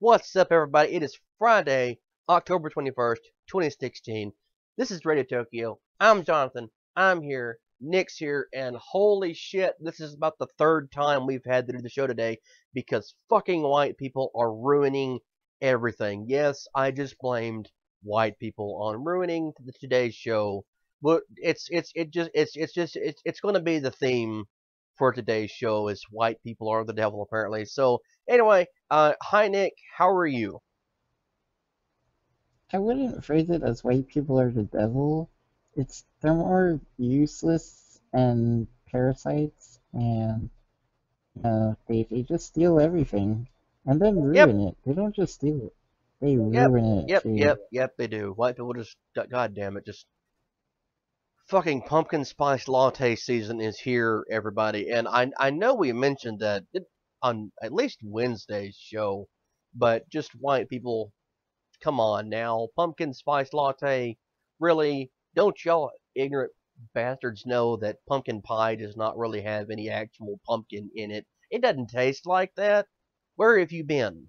What's up, everybody? It is Friday, October 21st, 2016. This is Radio Tokyo. I'm Jonathan. I'm here. Nick's here. And holy shit, this is about the third time we've had to do the show today because fucking white people are ruining everything. Yes, I just blamed white people on ruining today's show. But it's going to be the theme for today's show is white people are the devil, apparently. So, anyway, hi Nick, how are you? I wouldn't phrase it as white people are the devil. They're more useless and parasites, and they just steal everything and then Yep, ruin it. They don't just steal it; they yep, ruin it yep, too. yep, yep, they do. White people just, god damn it, just fucking pumpkin spice latte season is here, everybody. And I know we mentioned that on at least Wednesday's show, but just white people, come on now, pumpkin spice latte, really? Don't y'all ignorant bastards know that pumpkin pie does not really have any actual pumpkin in it? It doesn't taste like that. Where have you been?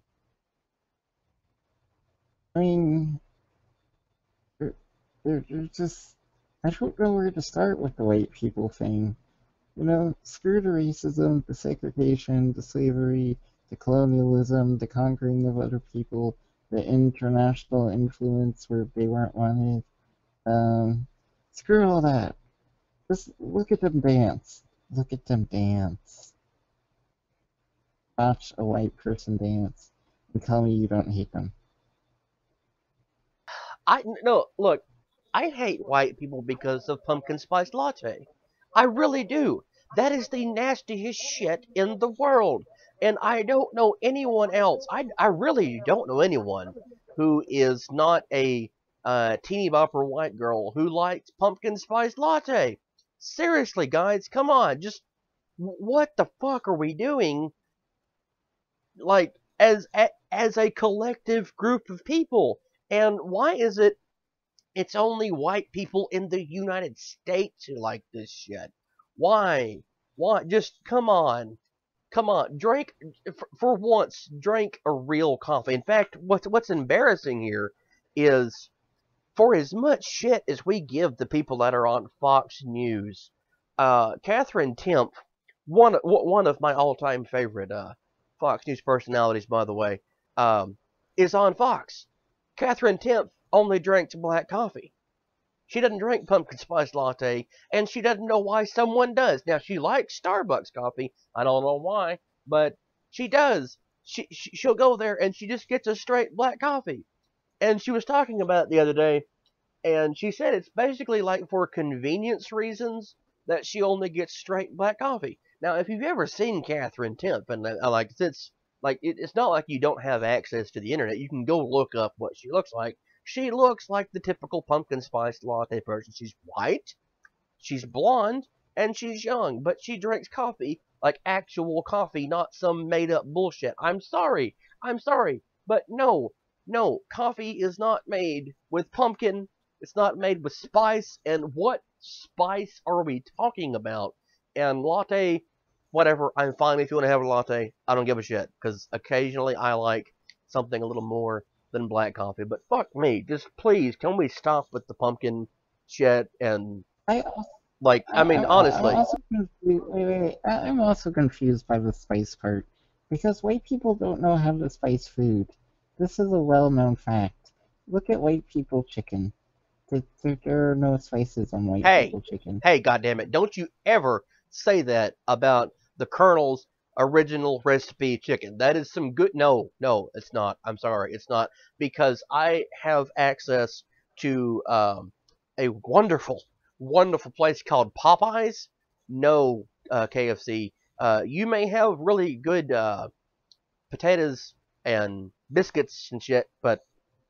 I mean, they're, they're just. I don't know where to start with the white people thing. Screw the racism, the segregation, the slavery, the colonialism, the conquering of other people, the international influence where they weren't wanted. Um, Screw all that. Just look at them dance. Look at them dance. Watch a white person dance and tell me you don't hate them. I no look. I hate white people because of pumpkin spice latte. I really do. That is the nastiest shit in the world. And I don't know anyone else. I really don't know anyone who is not a teeny bopper white girl who likes pumpkin spice latte. Seriously, guys, come on. Just what the fuck are we doing? Like as a collective group of people. And why is it it's only white people in the United States who like this shit? Why? Why? Just come on. Come on. Drink, for once, drink a real coffee. In fact, what's embarrassing here is for as much shit as we give the people that are on Fox News, Catherine Temp, one of my all-time favorite Fox News personalities, by the way, is on Fox. Catherine Temp only drinks black coffee. She doesn't drink pumpkin spice latte, and she doesn't know why someone does. Now, she likes Starbucks coffee. I don't know why, but she does. She'll go there, and she just gets a straight black coffee. And she was talking about it the other day, and she said it's basically like for convenience reasons that she only gets straight black coffee. Now, if you've ever seen Catherine Temp, and like it's not like you don't have access to the internet. You can go look up what she looks like. She looks like the typical pumpkin spice latte person. She's white, she's blonde, and she's young, but she drinks coffee like actual coffee, not some made up bullshit. I'm sorry, but no, no, coffee is not made with pumpkin. It's not made with spice. And what spice are we talking about? And latte, whatever. I'm fine if you want to have a latte. I don't give a shit because occasionally I like something a little more than black coffee. But fuck me, just please, can we stop with the pumpkin shit and I also, like, I mean, I'm honestly, also confused. Wait. I'm also confused by the spice part because white people don't know how to spice food. This is a well-known fact. Look at white people chicken. There are no spices on white hey, people chicken. hey, goddamn it, don't you ever say that about the Colonel's original recipe chicken. That is some good. No, no, it's not. I'm sorry, it's not because I have access to a wonderful, wonderful place called Popeyes. No, KFC. You may have really good potatoes and biscuits and shit, but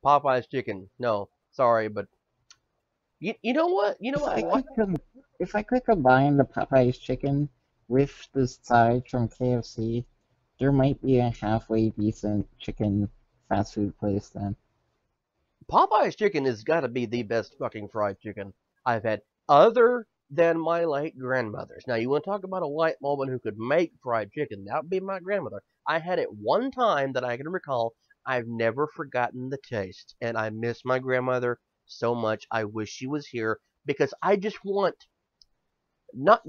Popeyes chicken. No, sorry, but you know what? You know If what? I could if I could combine the Popeyes chicken with the side from KFC, there might be a halfway decent chicken fast food place then. Popeye's chicken has got to be the best fucking fried chicken I've had, other than my late grandmother's. Now, you want to talk about a white woman who could make fried chicken? That would be my grandmother. I had it one time that I can recall. I've never forgotten the taste, and I miss my grandmother so much. I wish she was here because I just want not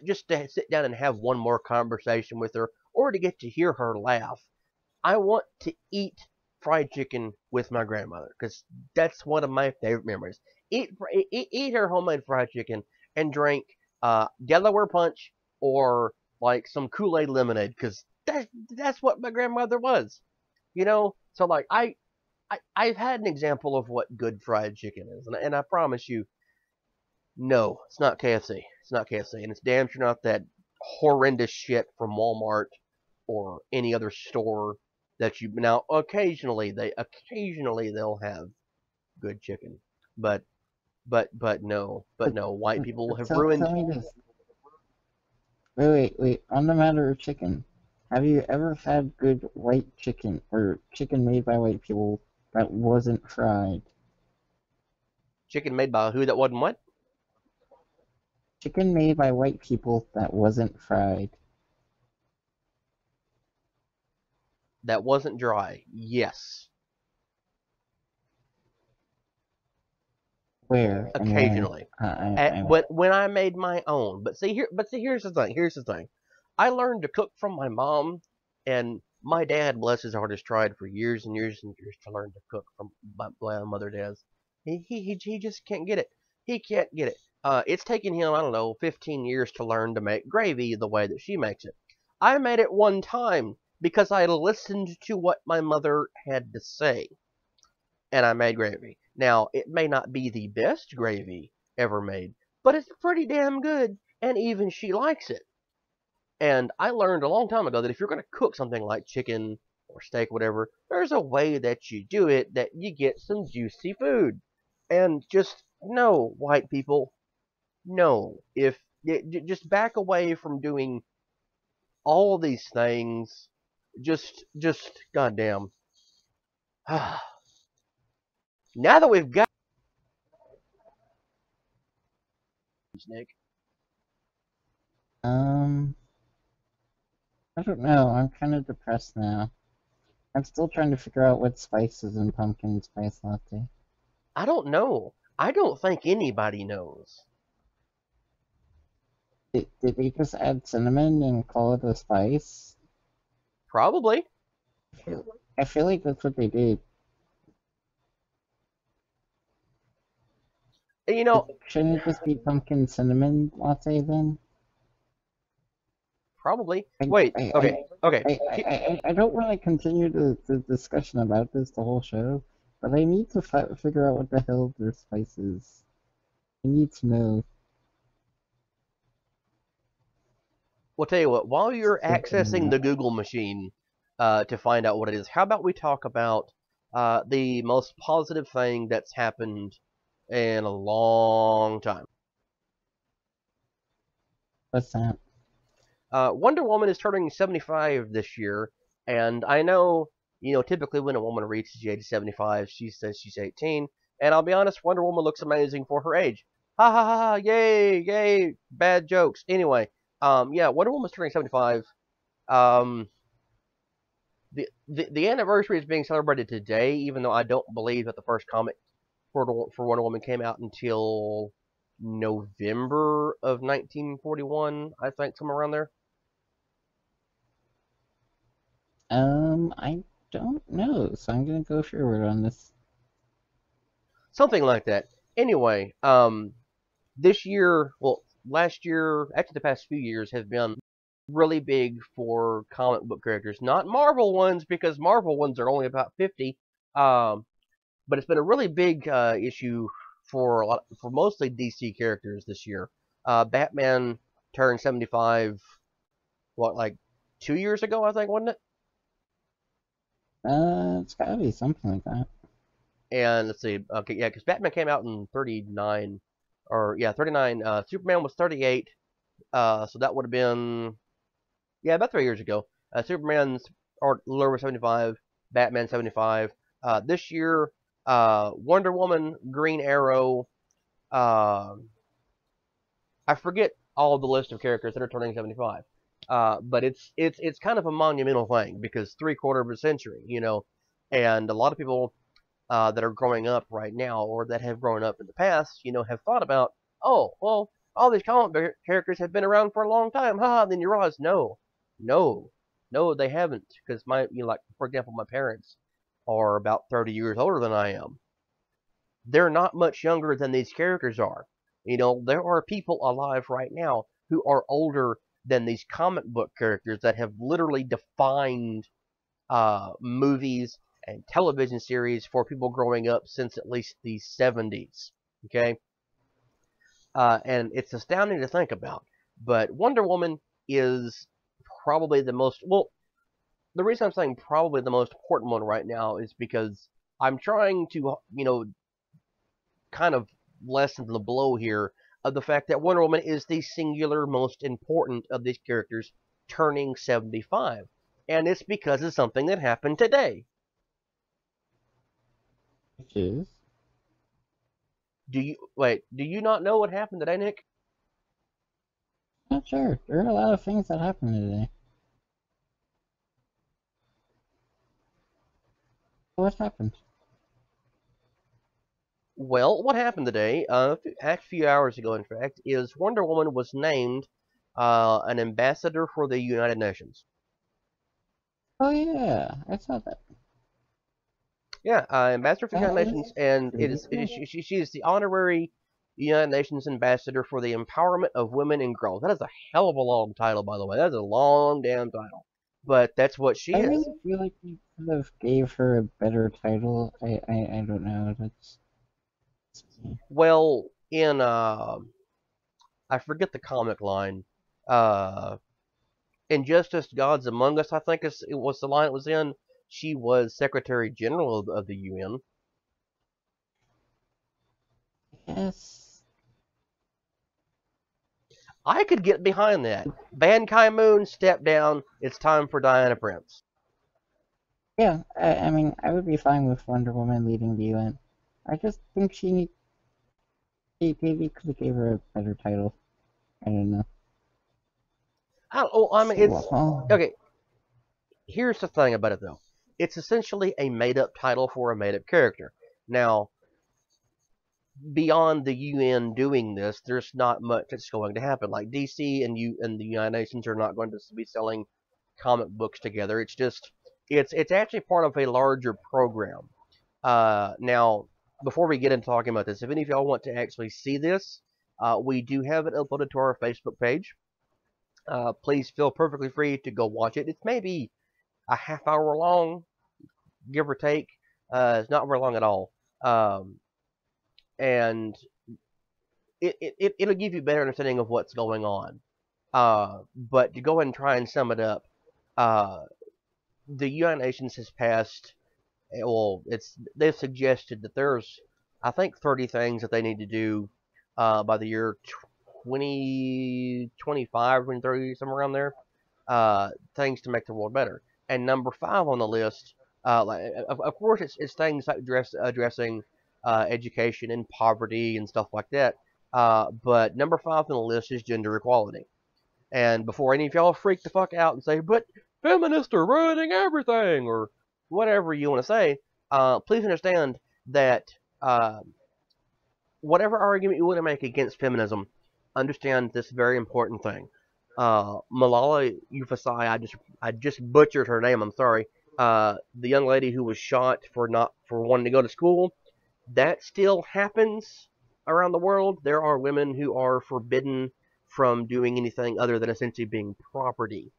just to sit down and have one more conversation with her or to get to hear her laugh. I want to eat fried chicken with my grandmother because that's one of my favorite memories. Eat her homemade fried chicken and drink Delaware Punch or like some Kool-Aid lemonade because that's what my grandmother was. So like I've had an example of what good fried chicken is, and I promise you, no, it's not KFC. It's not KFC, and it's damn sure not that horrendous shit from Walmart or any other store that you now occasionally they'll have good chicken, but But, no, white but, people but have tell ruined. me this. Wait. On the matter of chicken, have you ever had good white chicken or chicken made by white people that wasn't fried? Chicken made by who that wasn't what? Chicken made by white people that wasn't fried. That wasn't dry. Yes, Where and when? occasionally. When I made my own. Here's the thing. Here's the thing. I learned to cook from my mom, and my dad, bless his heart, has tried for years and years and years to learn to cook from my mother does. He just can't get it. He can't get it. It's taken him, I don't know, 15 years to learn to make gravy the way that she makes it. I made it one time because I listened to what my mother had to say, and I made gravy. Now, it may not be the best gravy ever made, but it's pretty damn good, and even she likes it. And I learned a long time ago that if you're going to cook something like chicken or steak, whatever, there's a way that you do it that you get some juicy food. And just no, white people, no. If just back away from doing all these things, just goddamn. Now that we've got Nick, Um, I don't know. I'm kind of depressed now. I'm still trying to figure out what spices in pumpkin spice latte. I don't know. I don't think anybody knows. Did they just add cinnamon and call it a spice? Probably. I feel like that's what they did. You know, Shouldn't it just be pumpkin cinnamon latte then? probably. I, Wait. I, I, Okay. Okay. I don't want to continue the discussion about this the whole show, but I need to figure out what the hell their spice is. I need to know. We'll tell you what. While you're accessing Figuring the out. Google machine to find out what it is, how about we talk about the most positive thing that's happened in a long time? What's that? Wonder Woman is turning 75 this year, and I know, typically when a woman reaches the age of 75, she says she's 18, and I'll be honest, Wonder Woman looks amazing for her age. Ha ha ha ha, yay, yay, bad jokes. Anyway, yeah, Wonder Woman's turning 75. Um, the anniversary is being celebrated today, even though I don't believe that the first comic for Wonder Woman came out until November of 1941, I think, somewhere around there. I don't know, so I'm gonna go forward on this. Something like that. Anyway, this year, well, last year, actually the past few years have been really big for comic book characters. Not Marvel ones, because Marvel ones are only about 50. Um, but it's been a really big issue for mostly DC characters this year. Batman turned 75, what, like 2 years ago, I think, wasn't it? It's gotta be something like that. And let's see, okay, yeah, because Batman came out in 39, or yeah, 39. Superman was 38, so that would have been, yeah, about 3 years ago. Superman's or lower 75, Batman 75. This year, Wonder Woman, Green Arrow. Uh, I forget all the list of characters that are turning 75. But it's kind of a monumental thing because 3/4 of a century. And a lot of people that are growing up right now or that have grown up in the past, have thought about, oh, well, all these comic book characters have been around for a long time. Ha! Then you realize, no, no, they haven't. Because like, for example, my parents are about 30 years older than I am. They're not much younger than these characters are. There are people alive right now who are older than these comic book characters that have literally defined movies and television series for people growing up since at least the 70s. Okay? And it's astounding to think about. But Wonder Woman is probably the most, well, the reason I'm saying probably the most important one right now is because I'm trying to, kind of lessen the blow here of the fact that Wonder Woman is the singular most important of these characters turning 75. And it's because of something that happened today. Which is, Do you not know what happened today, Nick? not sure. There are a lot of things that happened today. What happened? Well, what happened today, a few hours ago, in fact, is Wonder Woman was named an ambassador for the United Nations. Oh yeah, I saw that. Yeah, ambassador for the That United is Nations, and pretty cool. she is the honorary United Nations ambassador for the empowerment of women and girls. That is a hell of a long title, by the way. That is a long damn title, but that's what she I is. really feel like you could have gave her a better title. I don't know. That's me. Well, in I forget the comic line. Uh, Injustice Gods Among Us, I think it was the line it was in. She was Secretary General of the UN. Yes. I could get behind that. Ban Ki Moon, step down. It's time for Diana Prince. Yeah, I mean, I would be fine with Wonder Woman leading the UN. I just think they maybe could have gave her a better title. I don't know. I mean, So, it's okay. Here's the thing about it, though. It's essentially a made-up title for a made-up character. Now, beyond the UN doing this, there's not much that's going to happen. Like DC and the United Nations are not going to be selling comic books together. It's actually part of a larger program. Now, before we get into talking about this, if any of y'all want to actually see this, we do have it uploaded to our Facebook page. Please feel perfectly free to go watch it. It's maybe a half hour long, give or take. It's not very long at all. And it'll give you a better understanding of what's going on. But to go ahead and try and sum it up, uh, the United Nations has passed. Well, they've suggested that there's, I think, 30 things that they need to do by the year 2025, 2030, somewhere around there. Things to make the world better. And number five on the list, of course, it's things like addressing education and poverty and stuff like that. But number five on the list is gender equality. And before any of y'all freak the fuck out and say, but feminists are ruining everything, or whatever you want to say, please understand that uh, whatever argument you want to make against feminism, understand this very important thing. Malala Yousafzai, I just butchered her name. I'm sorry. The young lady who was shot for not for wanting to go to school, that still happens around the world. There are women who are forbidden from doing anything other than essentially being property.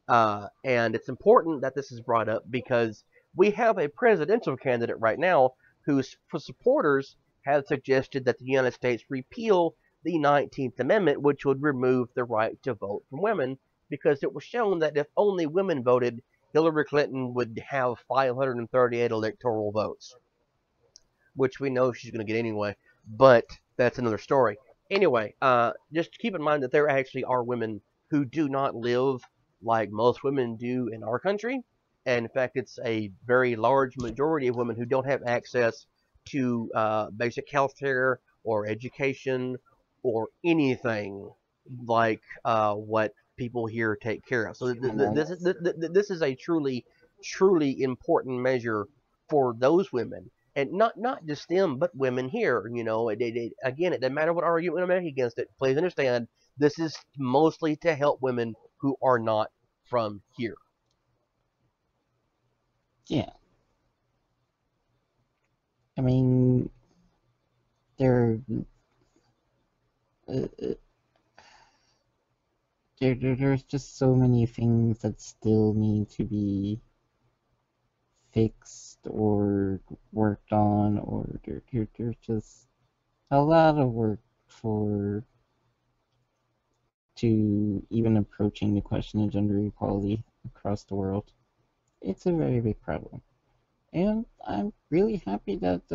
And it's important that this is brought up because we have a presidential candidate right now whose supporters have suggested that the United States repeal the 19th Amendment, which would remove the right to vote from women, because it was shown that if only women voted, Hillary Clinton would have 538 electoral votes, which we know she's going to get anyway, but that's another story. Anyway, just keep in mind that there actually are women who do not live like most women do in our country. And in fact, it's a very large majority of women who don't have access to basic health care or education or anything like what people here take care of. So Human rights. this is a truly, truly important measure for those women, and not just them, but women here. Again, it doesn't matter what argument I make against it. Please understand, this is mostly to help women who are not from here. Yeah, I mean, there, uh, uh, there's just so many things that still need to be fixed or worked on, or there's just a lot of work for to even approaching the question of gender equality across the world. It's a very big problem. And I'm really happy that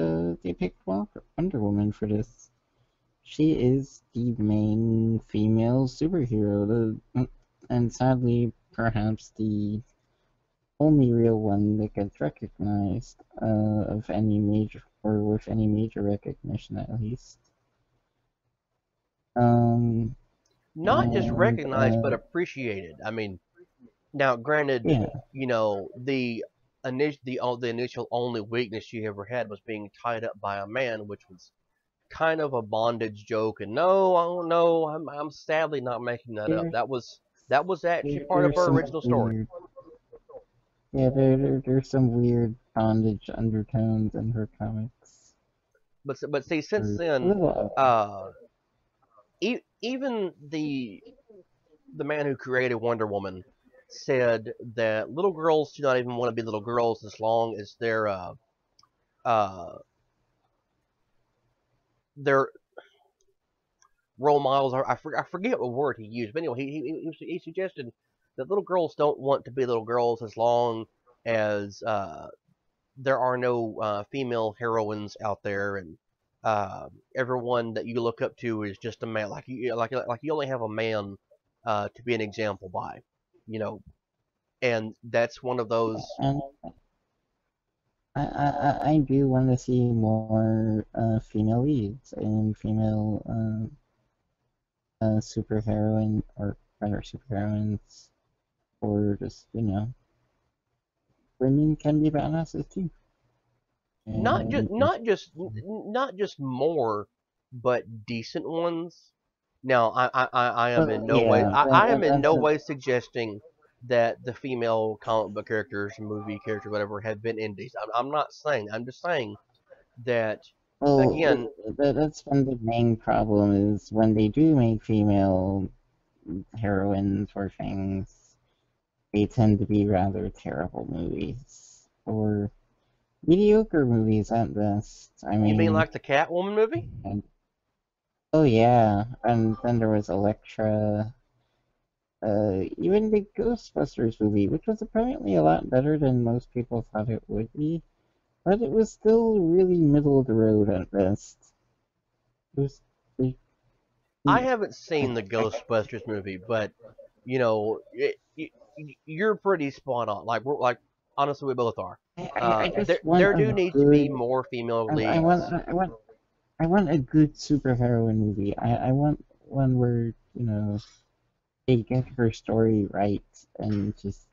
they picked Wonder Woman for this. She is the main female superhero, and sadly, perhaps the only real one that gets recognized of any major, or with any major recognition at least. Um, Not just and recognized, but appreciated. I mean, now granted, yeah, the initial only weakness she ever had was being tied up by a man, which was kind of a bondage joke. And no, oh no, I'm sadly not making that up. there, That was actually part of there's her some original story. weird, yeah, there's some weird bondage undertones in her comics. But see, since Or a then, little, uh, even the man who created Wonder Woman said that little girls do not even want to be little girls as long as uh, their role models are. I forget what word he used, but anyway, he suggested that little girls don't want to be little girls as long as there are no female heroines out there, and everyone that you look up to is just a man. Like you only have a man to be an example by, you know. And that's one of those. and I do want to see more female leads and female superheroine, or rather superheroines, or just, women can be badasses too. not just And not just not just more, but decent ones. Now, I am in no way yeah, I am in that's no a, way suggesting that the female comic book characters, movie characters, whatever, have been indies. I'm not saying. I'm just saying that well, again. that's when the main problem is when they do make female heroines or things, they tend to be rather terrible movies, or mediocre movies at best. I You mean mean, like the Catwoman movie? and, oh yeah, and then there was Elektra, even the Ghostbusters movie, which was apparently a lot better than most people thought it would be, but it was still really middle of the road at best. It was, it, I haven't seen the I, Ghostbusters movie, but you're pretty spot on. Like honestly, we both are. I There just want there a do need to be good, more female I want, leads. I want a good superheroine movie. I want one where, they get her story right, and just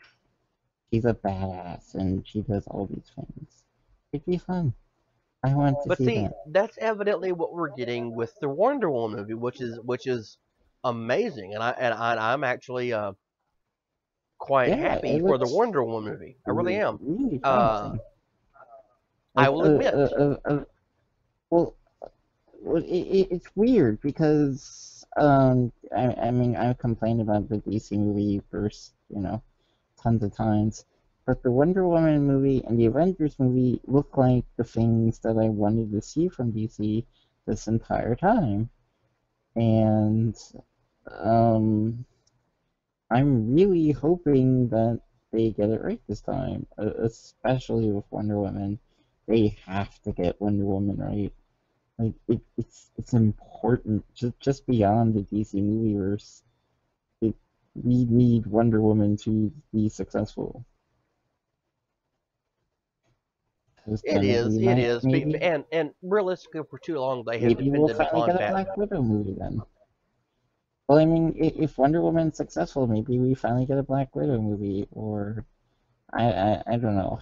she's a badass and she does all these things. It'd be fun. I want to But see see, that. that's evidently what we're getting with the Wonder Woman movie, which is amazing, and I'm actually quite Yeah, happy it for the looks Wonder Woman movie. I really am. really Uh, promising. I Like, will admit, well, it's weird because, I mean, I've complained about the DC movie first, tons of times, but the Wonder Woman movie and the Avengers movie look like the things that I wanted to see from DC this entire time. And um, I'm really hoping that they get it right this time, especially with Wonder Woman. They have to get Wonder Woman right. Like, it's important, just beyond the DC movieverse. It, we need Wonder Woman to be successful. Because it then is, we it might, is, and realistically, for too long they have maybe we'll depended finally upon get a Batman. Black Widow movie then. Well, I mean, if Wonder Woman's successful, maybe we finally get a Black Widow movie, or I don't know.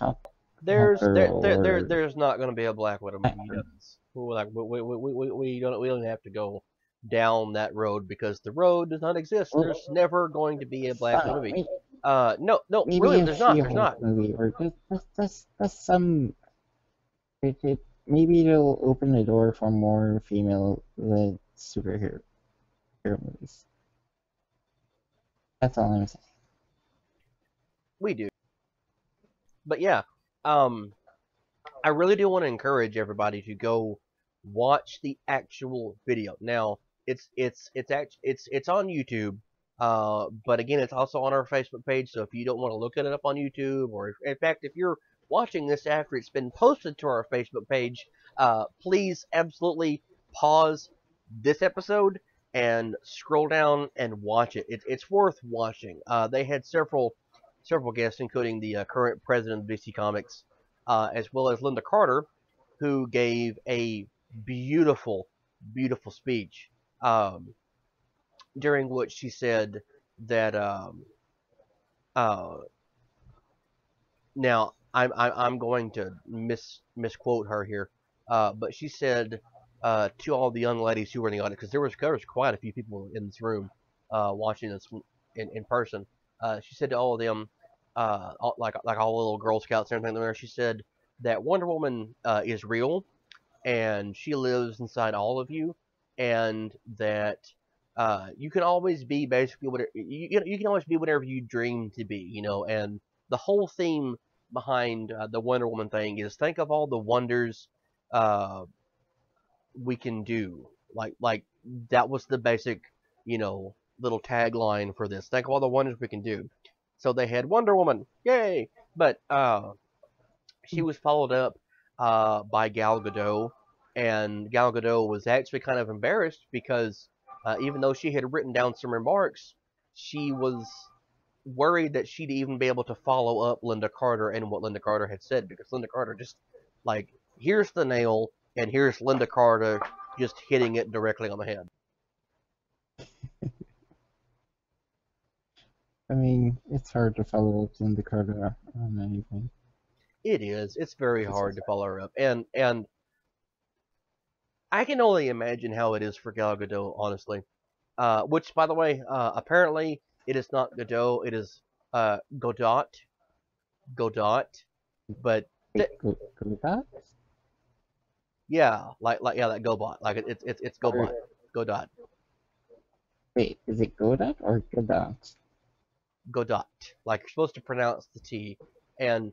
After all, or there's not going to be a Black Widow movie. You after, know this. We don't have to go down that road because the road does not exist. well, There's never going to be a Black Widow movie. fine, No, maybe really, a there's not. There's She-Hulk not. movie, or just some. Maybe it'll open the door for more female-led superhero movies. That's all I'm saying. We do, but yeah. Um, I really do want to encourage everybody to go watch the actual video. Now, it's on YouTube, but again, it's also on our Facebook page. So if you don't want to look it up on YouTube, or in fact, if you're watching this after it's been posted to our Facebook page, please absolutely pause this episode and scroll down and watch it. It's worth watching. They had several guests, including the current president of DC Comics, as well as Linda Carter, who gave a beautiful, beautiful speech, um, during which she said that, uh, now I'm going to misquote her here, but she said, to all the young ladies who were in the audience, because there was quite a few people in this room watching this in person. She said to all of them, like all the little Girl Scouts and everything there, she said that Wonder Woman is real and she lives inside all of you, and that you can always be basically whatever you can always be whatever you dream to be, and the whole theme behind the Wonder Woman thing is think of all the wonders uh, we can do. Like that was the basic, little tagline for this. Think of all the wonders we can do. So they had Wonder Woman, yay! But she was followed up by Gal Gadot, and Gal Gadot was actually kind of embarrassed because even though she had written down some remarks, she was worried that she'd even be able to follow up Linda Carter and what Linda Carter had said, because Linda Carter just, like, here's the nail and here's Linda Carter just hitting it directly on the head. I mean, it's hard to follow up Linda Carter on anything. It is. It's very It's hard to follow her up, and I can only imagine how it is for Gal Gadot, honestly. Which, by the way, apparently it is not Godot, it is Godot, Godot. But wait, go that? yeah, like Gobot, like it's Or Gobot, Godot, wait, is it Godot or Godot? Godot. Like you're supposed to pronounce the T, and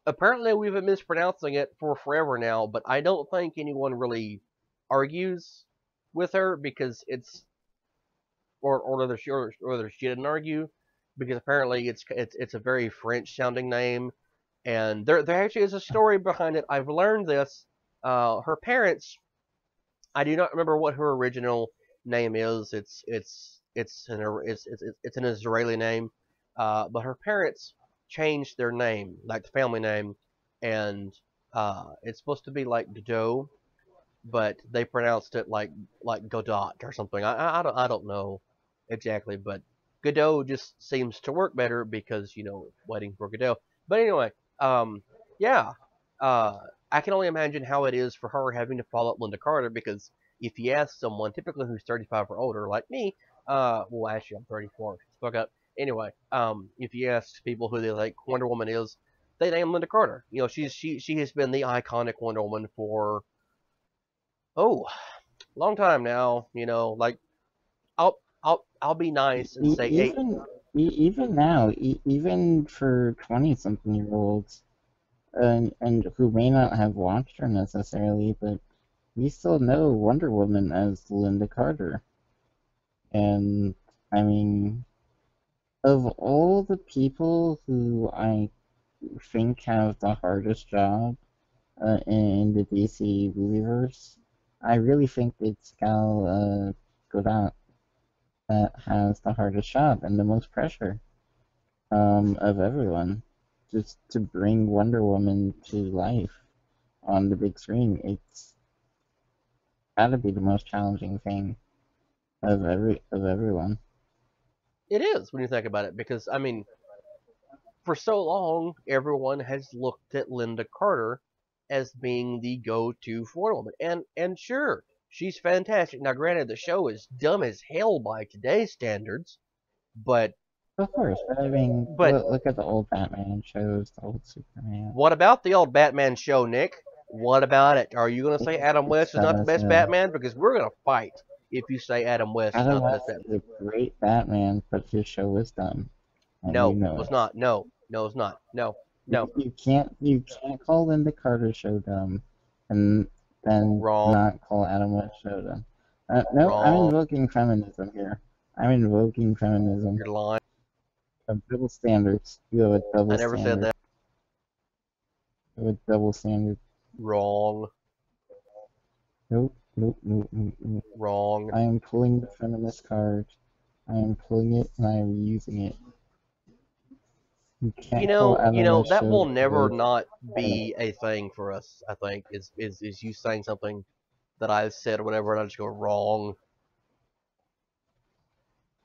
apparently we've been mispronouncing it for forever now. But I don't think anyone really argues with her because it's or whether she didn't argue because apparently it's a very French sounding name, and there actually is a story behind it. I've learned this. Her parents, I do not remember what her original name is. It's an Israeli name, but her parents changed their name, like the family name, and it's supposed to be like Godot, but they pronounced it like Godot or something. I don't know exactly, but Godot just seems to work better because waiting for Godot. But anyway, um, yeah, uh, I can only imagine how it is for her having to follow up Linda Carter because if you ask someone, typically who's 35 or older, like me, well actually I'm 34, fuck up. Anyway, if you ask people who they like Wonder Woman is, they name Linda Carter. She has been the iconic Wonder Woman for oh long time now. Like I'll be nice and say eight. Even now, even for 20-something-year-olds, and who may not have watched her necessarily, but we still know Wonder Woman as Linda Carter. And I mean, of all the people who I think have the hardest job in the DC universe, I really think it's Gal Gadot that has the hardest job and the most pressure of everyone. Just to bring Wonder Woman to life on the big screen, it's gotta be the most challenging thing of everyone. It is when you think about it because I mean for so long, everyone has looked at Linda Carter as being the go-to Florida woman, and sure, she's fantastic. Now, granted, the show is dumb as hell by today's standards, but Of course, but I mean, but look at the old Batman shows, the old Superman. what about the old Batman show, Nick? What about it? Are you going to say Adam It's West is not the best better. Batman? Because we're going to fight if you say Adam West is Adam not the best West Batman. is a great Batman, but his show was dumb, and you No, know it's it. not. No, no, it's not. No, no. You can't call Linda Carter show dumb, and then Wrong, not call Adam West show dumb. No, I'm wrong. invoking feminism here. I'm invoking feminism. You're lying. Double standards. You have a I double never said standard. that. You have a double standard. Wrong, Nope, nope, nope, nope, nope. wrong. I am pulling the feminist card. I am pulling it and I am using it. You can't call Adam West That show will never good. not be a thing for us. I think is you saying something that I said or whatever, and I just go wrong.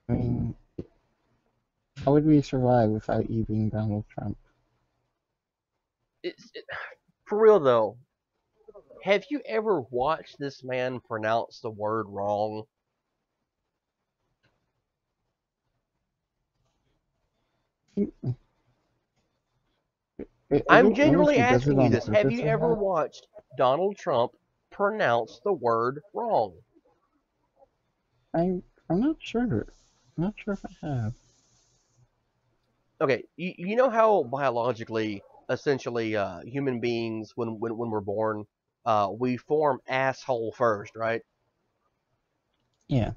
I mean, how would we survive without you being Donald Trump? It, for real though, have you ever watched this man pronounce the word wrong? I I'm don't know if genuinely he does it asking you on this. Have purpose you or ever not. watched Donald Trump pronounce the word wrong? I'm not sure. I'm not sure if I have. Okay, you know how biologically, essentially, human beings, when we're born, we form asshole first, right? Yeah.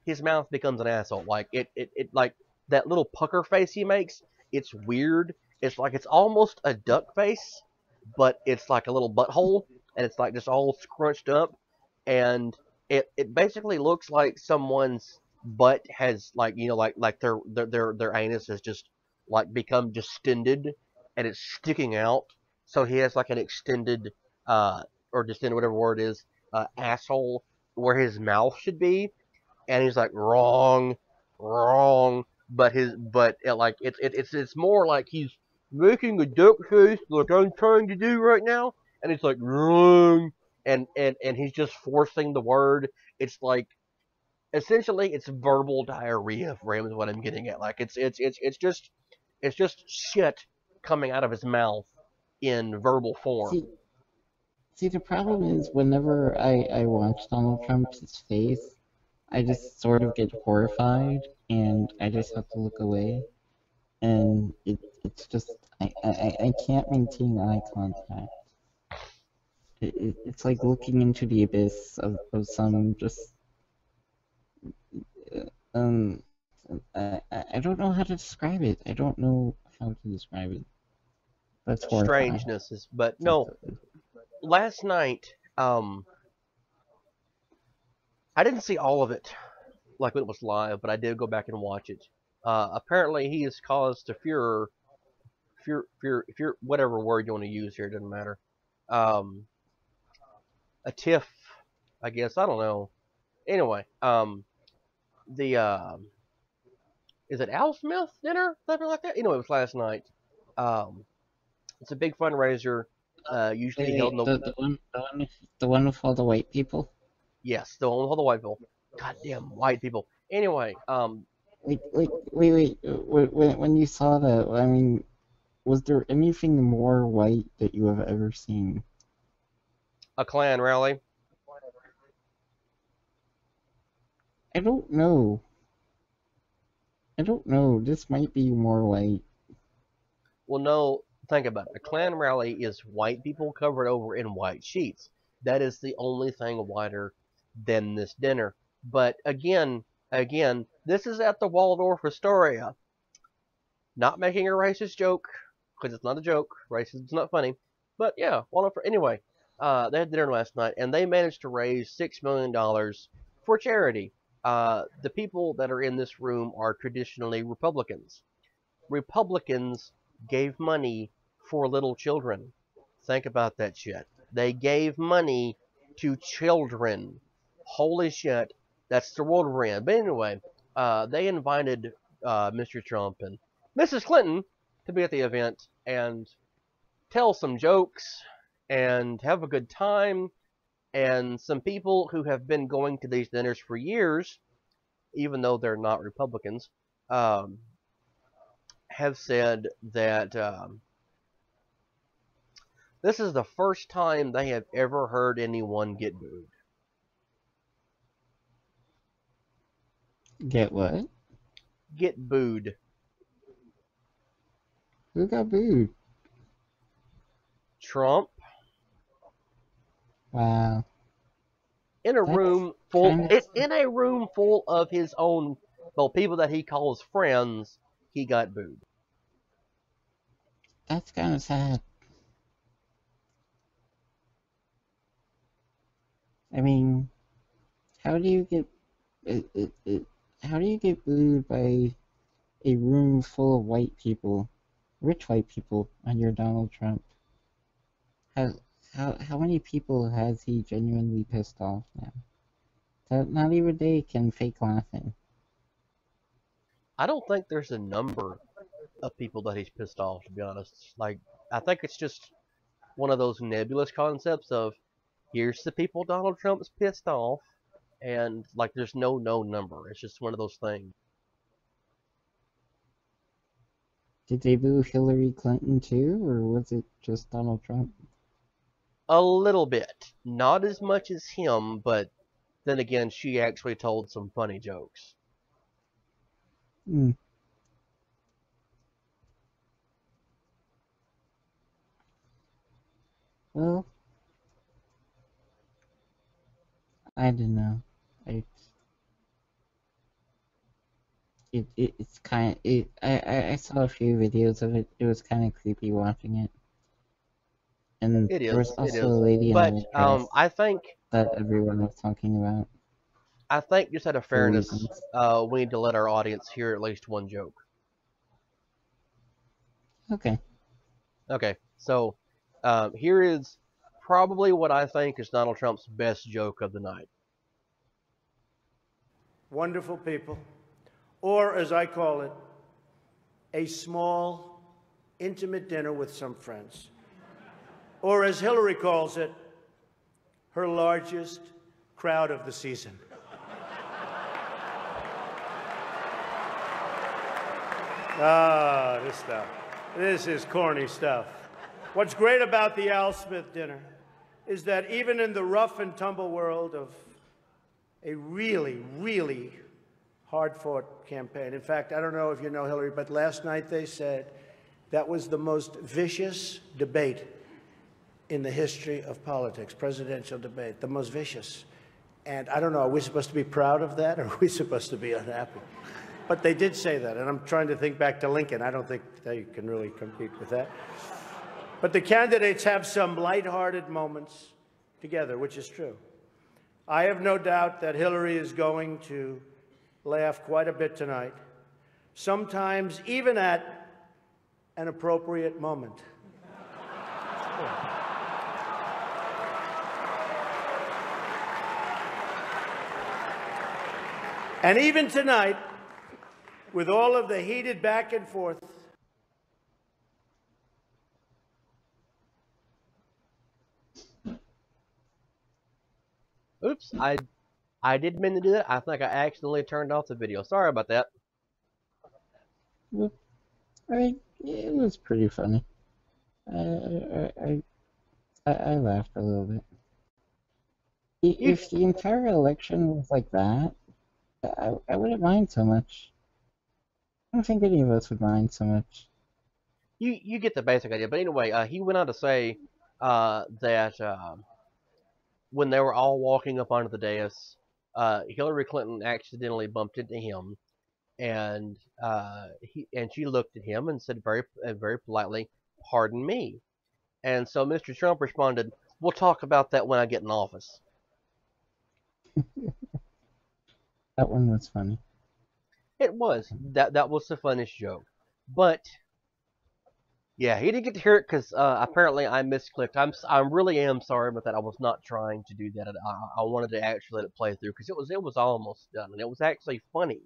His mouth becomes an asshole. Like it like that little pucker face he makes. It's weird. It's like it's almost a duck face, but it's like a little butthole, and it's like just all scrunched up, and it basically looks like someone's butt has like like their anus has just like become distended, and it's sticking out. So he has like an extended or distended whatever word it is asshole where his mouth should be, and he's like wrong, wrong. But it's more like he's making a duck face like I'm trying to do right now, and it's like wrong, and he's just forcing the word. It's like essentially it's verbal diarrhea for him is what I'm getting at. Like it's just shit coming out of his mouth in verbal form. See, see, the problem is whenever I watch Donald Trump's face, I just sort of get horrified and I just have to look away. And it's just, I can't maintain eye contact. It's like looking into the abyss of some just, uh, um, I don't know how to describe it. I don't know how to describe it. That's horrifying. Strangenesses, but That's no. Last night, I didn't see all of it like when it was live, but I did go back and watch it. Apparently, he has caused a furor, whatever word you want to use here, doesn't matter. Um, a tiff, I guess. I don't know. Anyway, the is it Al Smith dinner, something like that? Anyway, it was last night. Um, it's a big fundraiser, usually held in Wait, the the one with all the white people. yes, the one with all the white people. Goddamn white people. Anyway, Wait. When you saw that, I mean, was there anything more white that you have ever seen? a Klan rally. I don't know. I don't know. This might be more white. Well, no, think about it. A Klan rally is white people covered over in white sheets. That is the only thing whiter than this dinner. But again, this is at the Waldorf Astoria. Not making a racist joke, because it's not a joke. Racism's not funny. But yeah, Waldorf. Anyway, they had dinner last night, and they managed to raise $6 million for charity. The people that are in this room are traditionally Republicans. Republicans gave money for little children. Think about that shit. They gave money to children. Holy shit. That's the world we're in. But anyway, they invited Mr. Trump and Mrs. Clinton, to be at the event and tell some jokes and have a good time. And some people who have been going to these dinners for years, even though they're not Republicans, um, have said that this is the first time they have ever heard anyone get booed. Get what? Get booed. Who got booed? Trump Wow. in a That's room full kind of in a room full of his own, well, people that he calls friends. He got booed. that's kind of sad. I mean, how do you get how do you get booed by a room full of white people, rich white people, and you're Donald Trump? How how many people has he genuinely pissed off now? That not even they can fake laughing. I don't think there's a number of people that he's pissed off, to be honest. Like, I think it's just one of those nebulous concepts of here's the people Donald Trump's pissed off, and like there's no number. It's just one of those things. Did they boo Hillary Clinton too, or was it just Donald Trump? A little bit, not as much as him, but then again, she actually told some funny jokes. Hmm. Well, I don't know. I it's kind of it. I saw a few videos of it. It was kind of creepy watching it. And It there was is, it also a is. lady in a But red dress I think that everyone was talking about just out of for fairness, reasons. we need to let our audience hear at least one joke. Okay. Okay, so here is probably what I think is Donald Trump's best joke of the night. Wonderful people, or as I call it, a small, intimate dinner with some friends, or as Hillary calls it, her largest crowd of the season. Ah, this stuff. This is corny stuff. What's great about the Al Smith dinner is that even in the rough and tumble world of a really, really hard-fought campaign. In fact, I don't know if you know Hillary, but last night they said that was the most vicious debate in the history of politics, presidential debate, the most vicious. And I don't know, are we supposed to be proud of that, or are we supposed to be unhappy? But they did say that, and I'm trying to think back to Lincoln. I don't think they can really compete with that. But the candidates have some lighthearted moments together, which is true. I have no doubt that Hillary is going to laugh quite a bit tonight, sometimes even at an appropriate moment. And even tonight, with all of the heated back and forth, Oops, I didn't mean to do that. I think I accidentally turned off the video. Sorry about that. Well, I mean, it was pretty funny. I I I laughed a little bit. You If the entire election was like that, I wouldn't mind so much. I don't think any of us would mind so much. you get the basic idea. But anyway, he went on to say that when they were all walking up onto the dais, Hillary Clinton accidentally bumped into him, and she looked at him and said very politely, "Pardon me." And so Mr. Trump responded, "We'll talk about that when I get in office." That one was funny. It was that was the funniest joke, but yeah, he didn't get to hear it because apparently I misclicked. I really am sorry about that. I was not trying to do that. I wanted to actually let it play through because it was almost done, and it was actually funny.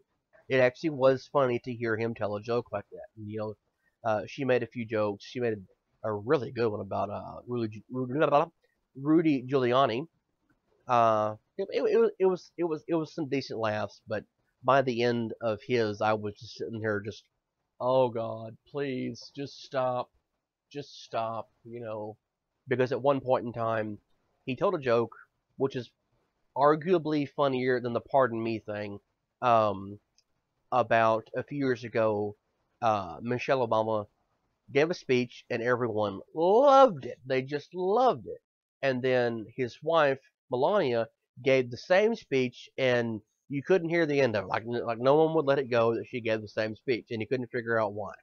It actually was funny to hear him tell a joke like that. And, She made a few jokes. She made a really good one about Rudy Giuliani. It was some decent laughs, but by the end of his, I was just sitting here, just, oh God, please, just stop, because at one point in time, he told a joke, which is arguably funnier than the "pardon me" thing, um, about a few years ago. Michelle Obama gave a speech and everyone loved it. They just loved it. And then his wife, Melania, gave the same speech and you couldn't hear the end of it. Like no one would let it go that she gave the same speech and you couldn't figure out why.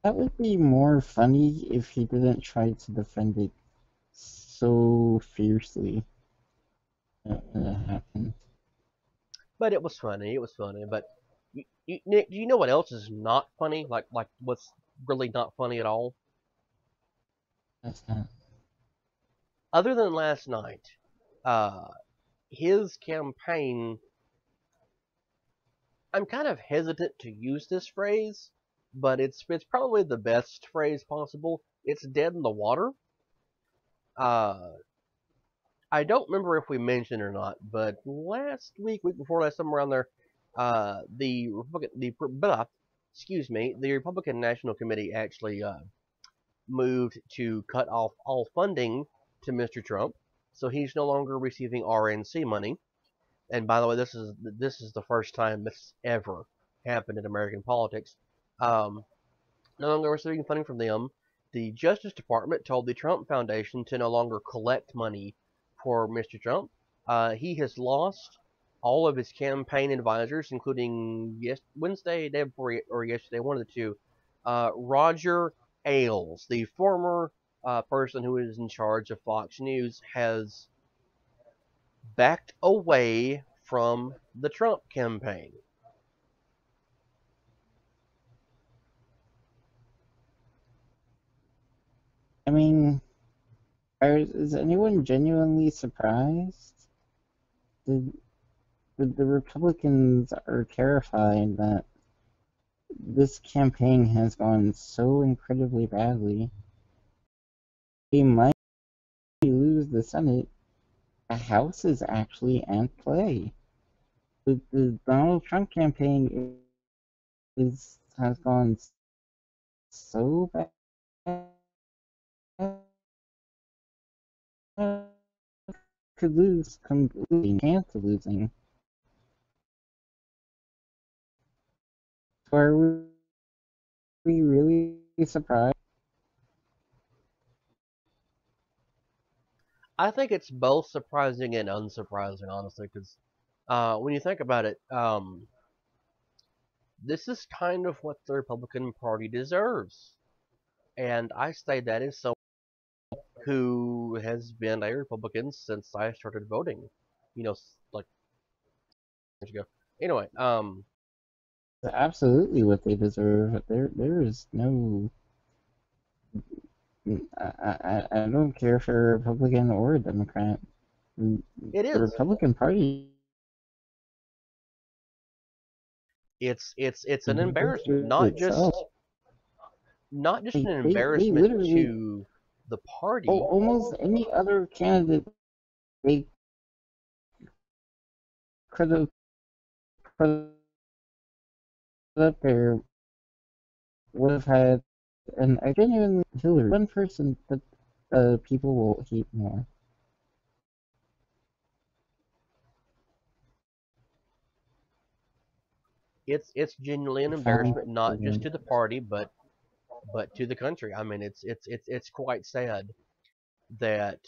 That would be more funny if he didn't try to defend it so fiercely when it happened. But it was funny. It was funny. But Nick, do you know what else is not funny? Like what's really not funny at all? That's not. Other than last night, uh, his campaign, I'm kind of hesitant to use this phrase, but it's probably the best phrase possible. It's dead in the water. Uh, I don't remember if we mentioned or not, but last week before last, somewhere around there, the the Republican National Committee actually moved to cut off all funding to Mr. Trump, so he's no longer receiving RNC money. And by the way, this is the first time this ever happened in American politics. Um, no longer receiving funding from them. The Justice Department told the Trump Foundation to no longer collect money for Mr. Trump. He has lost all of his campaign advisors, including Wednesday, day before, or yesterday, one of the two. Roger Ailes, the former person who is in charge of Fox News, has backed away from the Trump campaign. I mean, is anyone genuinely surprised? The, the Republicans are terrified that this campaign has gone so incredibly badly. They might lose the Senate. The House is actually at play. The Donald Trump campaign has gone so bad, could lose completely, chance of losing. So are we really surprised? I think it's both surprising and unsurprising, honestly, because when you think about it, this is kind of what the Republican Party deserves. And I say that as someone who has been a Republican since I started voting, like years ago. Anyway, Absolutely what they deserve. There is no. I don't care if you're a Republican or a Democrat. The it is. Republican Party It's an embarrassment, history itself. not just an They embarrassment literally to the party. almost any other candidate they could have put up there would have had an a genuinely Hillary one person that people will hate more. It's genuinely an Profound embarrassment, not just president. to the party, but to the country. I mean, it's quite sad that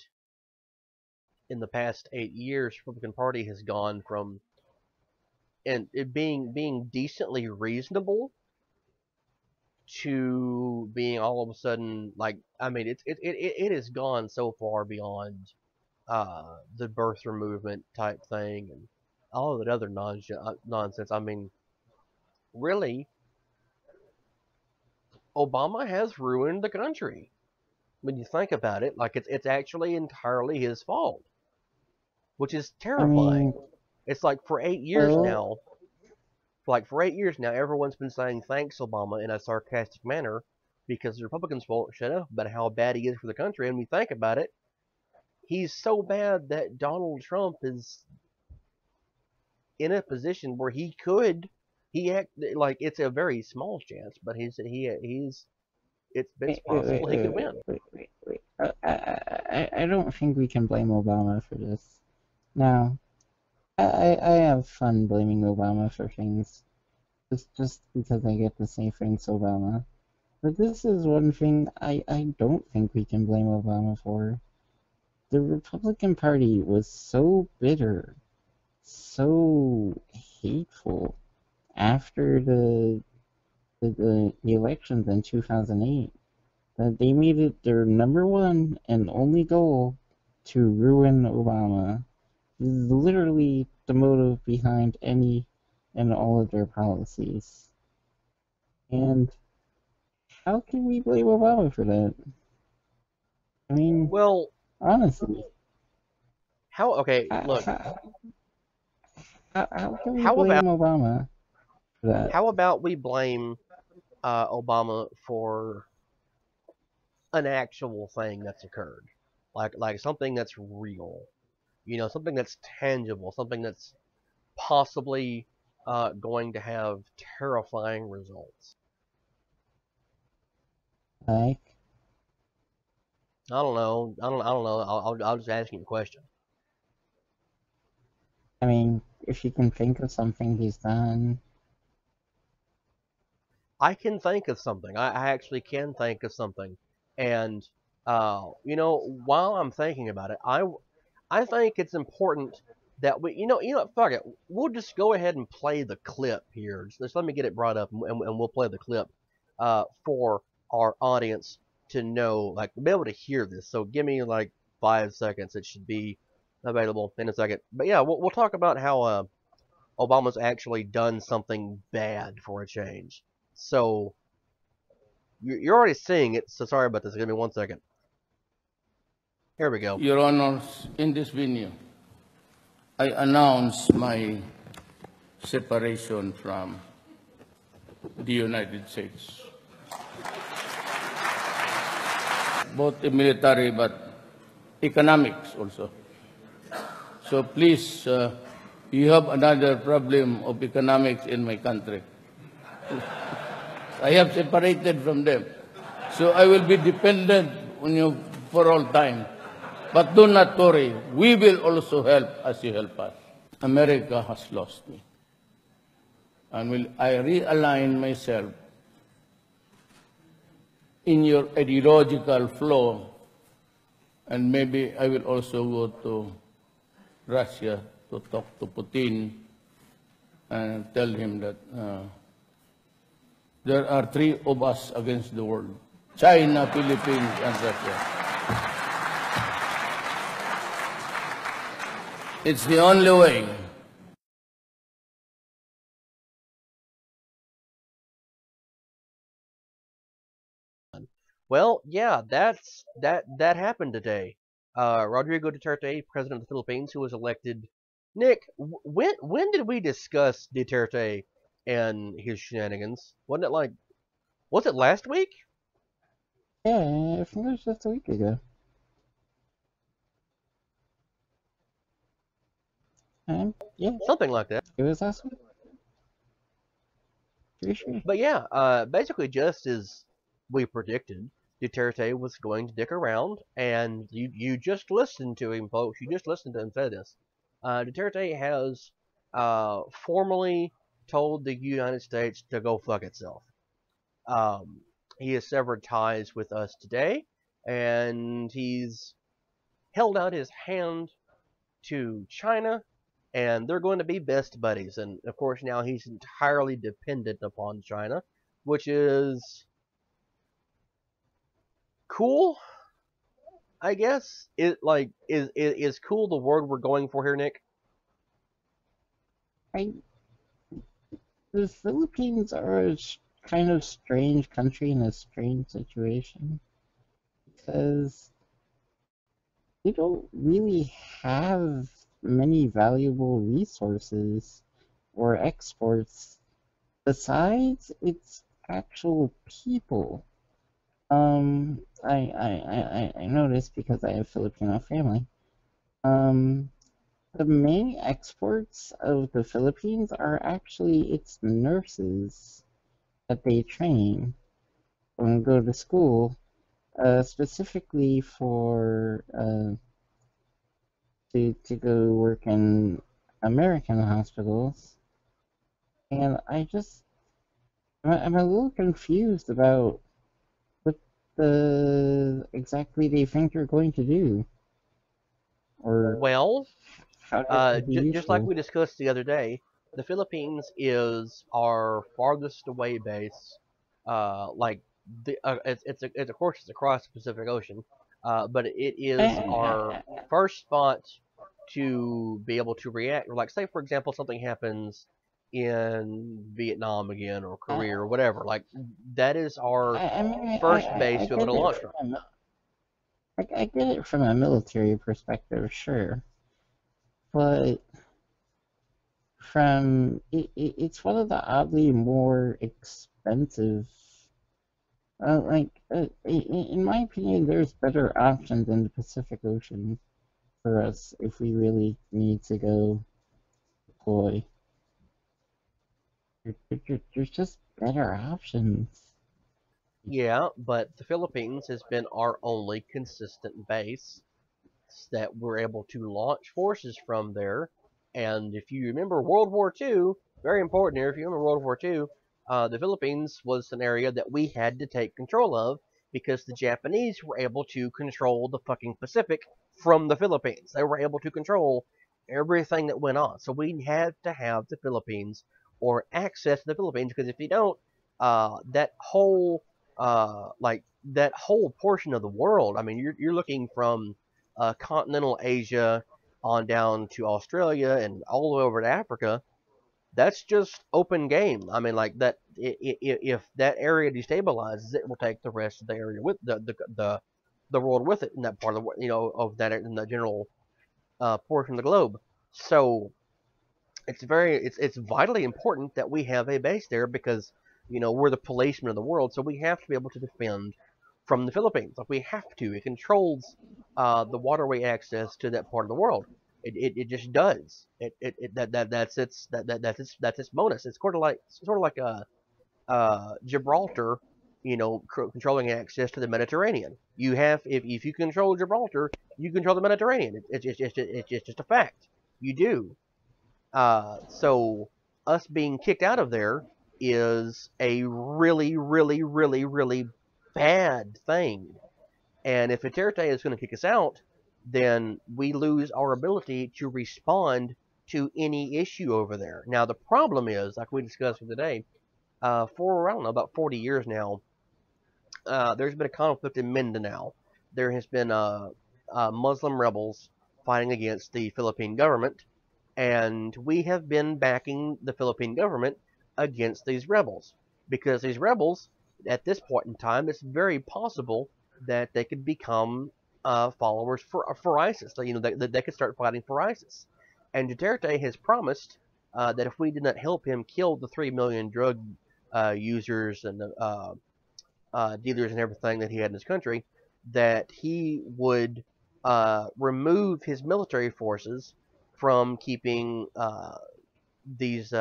in the past 8 years, Republican Party has gone from and it being decently reasonable to being all of a sudden like, I mean, it has gone so far beyond the birther movement type thing and all of that other nonsense. I mean, really, Obama has ruined the country. When you think about it, like it's actually entirely his fault, which is I mean, terrifying. It's like for 8 years well, now, For 8 years now, everyone's been saying thanks, Obama, in a sarcastic manner because the Republicans won't shut up about how bad he is for the country. And when you think about it, he's so bad that Donald Trump is in a position where he could, he act like it's a very small chance, but it's Wait, wait, possible wait, he wait, could wait, win. wait, wait, wait. I don't think we can blame Obama for this. Now, I have fun blaming Obama for things, just because I get to say thanks, Obama. But this is one thing I don't think we can blame Obama for. The Republican Party was so bitter, so hateful after the elections in 2008 that they made it their number one and only goal to ruin Obama. This is literally the motive behind any and all of their policies. And how can we blame Obama for that? I mean, Well, honestly, okay, how, look, how can we how about blame Obama for that? how about we blame Obama for an actual thing that's occurred, like something that's real, something that's tangible, something that's possibly going to have terrifying results. Like, I don't know. I don't know. I'll just ask you a question. I mean, if you can think of something he's done, I can think of something. I actually can think of something, and while I'm thinking about it, I think it's important that fuck it. We'll just go ahead and play the clip here. Just let me get it brought up, and we'll play the clip for our audience to know, like, be able to hear this. So give me like 5 seconds. It should be available in a second. But yeah, we'll talk about how Obama's actually done something bad for a change. So you're already seeing it. So sorry about this. Give me 1 second. Here we go. Your Honors, in this venue, I announce my separation from the United States, both in military but economics also. So please, you have another problem of economics in my country. I have separated from them. So I will be dependent on you for all time. But do not worry, we will also help as you help us. America has lost me. And will I realign myself in your ideological flow, and maybe I will also go to Russia to talk to Putin and tell him that there are three of us against the world: China, Philippines, and Russia. It's the only way. Well, yeah, that happened today. Rodrigo Duterte, president of the Philippines, who was elected. Nick, when did we discuss Duterte and his shenanigans? Was it last week? yeah, I think it was just a week ago. Yeah, Something like that. it was last week. Pretty sure. But yeah, basically just as we predicted, Duterte was going to dick around, and you just listened to him, folks. You just listened to him say this. Duterte has formally told the United States to go fuck itself. Um, he has severed ties with us today, and he's held out his hand to China, and they're going to be best buddies. And of course, now he's entirely dependent upon China, which is cool, I guess. Is cool the word we're going for here, Nick? I The Philippines are a kind of strange country in a strange situation because they don't really have many valuable resources or exports besides its actual people, I noticed because I have Filipino family. The main exports of the Philippines are actually its nurses that they train and go to school, specifically for to go work in American hospitals. And I'm a little confused about what exactly they think they're going to do, or Well, how they're going to be just like useful. we discussed the other day, the Philippines is our farthest away base. Like it's of course it's across the Pacific Ocean, but it is our I, first spot to be able to react. Or like say for example something happens in Vietnam again or I, Korea or whatever. Like that is our I mean, first base I to be able get to it launch from. from I get it from a military perspective, sure, but it's one of the oddly more expensive. In my opinion, there's better options in the Pacific Ocean for us if we really need to go deploy. There's just better options. Yeah, but the Philippines has been our only consistent base that we're able to launch forces from there. And if you remember World War II, very important here, if you remember World War II, the Philippines was an area that we had to take control of because the Japanese were able to control the fucking Pacific from the Philippines. They were able to control everything that went on. So we had to have the Philippines or access to the Philippines because if you don't, that whole that whole portion of the world. I mean, you're looking from continental Asia on down to Australia and all the way over to Africa, that's just open game. I mean, like that. If that area destabilizes, it will take the rest of the area with the world with it in that part of the of that in the general portion of the globe. So it's vitally important that we have a base there because we're the policeman of the world, so we have to be able to defend from the Philippines. Like we have to. It controls the waterway access to that part of the world. It just does. That's its bonus. It's sort of like a Gibraltar, controlling access to the Mediterranean. You have if you control Gibraltar, you control the Mediterranean. It's just a fact. You do. So us being kicked out of there is a really, really, really, really bad thing. And if Duterte is going to kick us out, then we lose our ability to respond to any issue over there. Now the problem is, like we discussed today, for I don't know about 40 years now, there's been a conflict in Mindanao. There has been Muslim rebels fighting against the Philippine government, and we have been backing the Philippine government against these rebels because these rebels, at this point in time, it's very possible that they could become followers for ISIS. So, they could start fighting for ISIS. And Duterte has promised that if we did not help him kill the 3 million drug users and dealers and everything that he had in his country, that he would remove his military forces from keeping these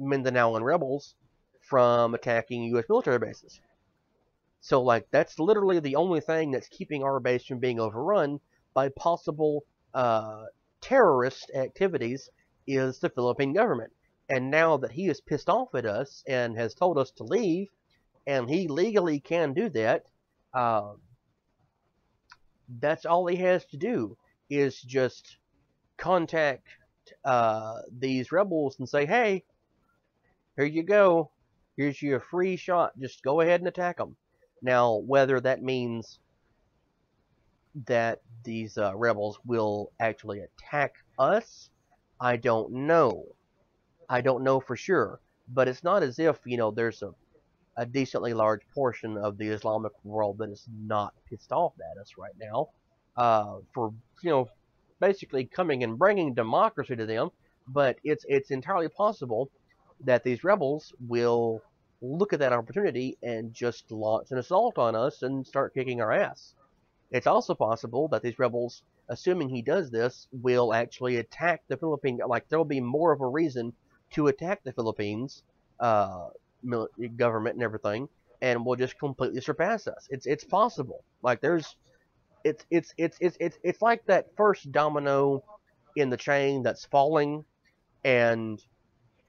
Mindanaoan rebels from attacking U.S. military bases. So, like, that's literally the only thing that's keeping our base from being overrun by possible terrorist activities is the Philippine government. And now that he is pissed off at us and has told us to leave, and he legally can do that, uh, that's all he has to do is just contact these rebels and say, "Hey, here you go. Here's your free shot. Just go ahead and attack them." Now, whether that means that these rebels will actually attack us, I don't know. I don't know for sure. But it's not as if there's a decently large portion of the Islamic world that is not pissed off at us right now for basically coming and bringing democracy to them. But it's entirely possible that these rebels will look at that opportunity and just launch an assault on us and start kicking our ass. It's also possible that these rebels, assuming he does this, will actually attack the Philippine. Like there'll be more of a reason to attack the Philippines uh, government and everything, and will just completely surpass us. It's possible. Like there's it's like that first domino in the chain that's falling, and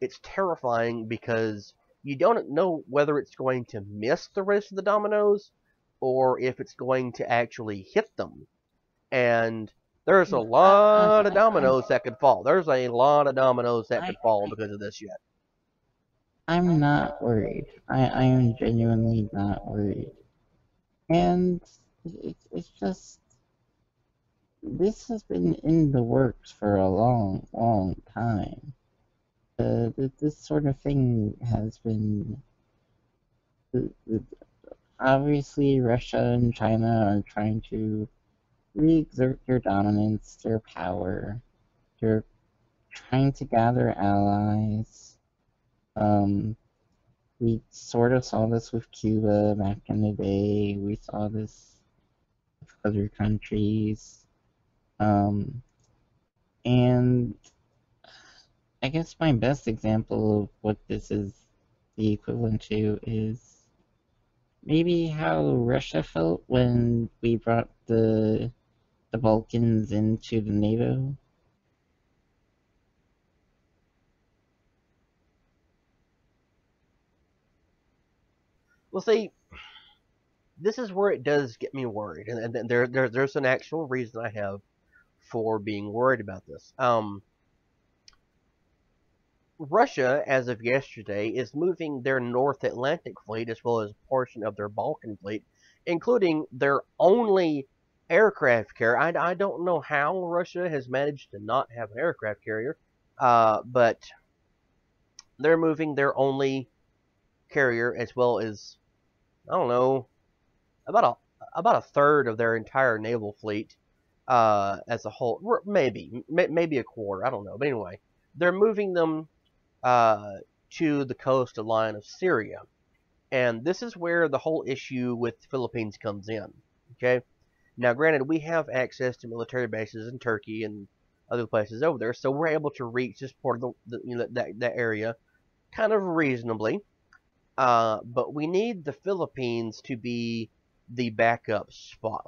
it's terrifying because you don't know whether it's going to miss the rest of the dominoes or if it's going to actually hit them. And there's a lot of dominoes that could fall. There's a lot of dominoes that I, could fall because of this yet. I'm not worried. I am genuinely not worried. And it's just, this has been in the works for a long, long time. This sort of thing has been. Obviously, Russia and China are trying to re-exert their dominance, their power. They're trying to gather allies. We sort of saw this with Cuba back in the day. We saw this with other countries. And I guess my best example of what this is the equivalent to is maybe how Russia felt when we brought the Balkans into the NATO. Well, see, this is where it does get me worried, and there's an actual reason I have for being worried about this. Russia, as of yesterday, is moving their North Atlantic fleet as well as a portion of their Balkan fleet, including their only aircraft carrier. I don't know how Russia has managed to not have an aircraft carrier, but they're moving their only carrier as well as, I don't know, about a third of their entire naval fleet as a whole. Maybe a quarter. I don't know. But anyway, they're moving them uh, to the coastal line of Syria. And this is where the whole issue with the Philippines comes in. Okay? Now, granted, we have access to military bases in Turkey and other places over there, so we're able to reach this part of that area kind of reasonably. But we need the Philippines to be the backup spot.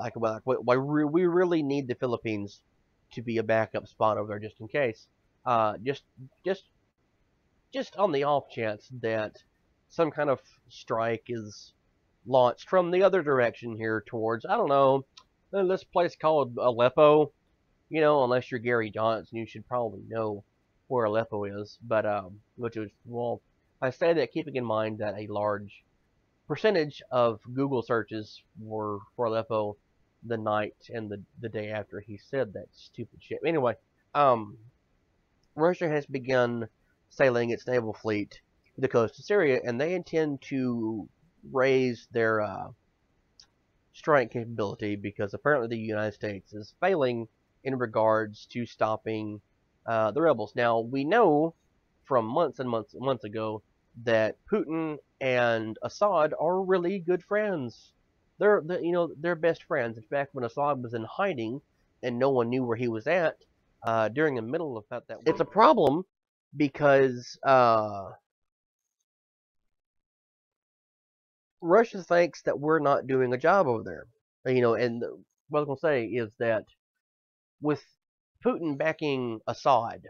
We really need the Philippines to be a backup spot over there just in case. Just just just on the off chance that some kind of strike is launched from the other direction here towards, I don't know, this place called Aleppo. You know, unless you're Gary Johnson, you should probably know where Aleppo is. But which is, well, I say that keeping in mind that a large percentage of Google searches were for Aleppo the night and the day after he said that stupid shit. Anyway, um, Russia has begun sailing its naval fleet to the coast of Syria, and they intend to raise their strike capability because apparently the United States is failing in regards to stopping the rebels. Now we know from months and months and months ago that Putin and Assad are really good friends. They're best friends. In fact, when Assad was in hiding and no one knew where he was at during the middle of that, it's a problem because Russia thinks that we're not doing a job over there. And what I was going to say is that with Putin backing Assad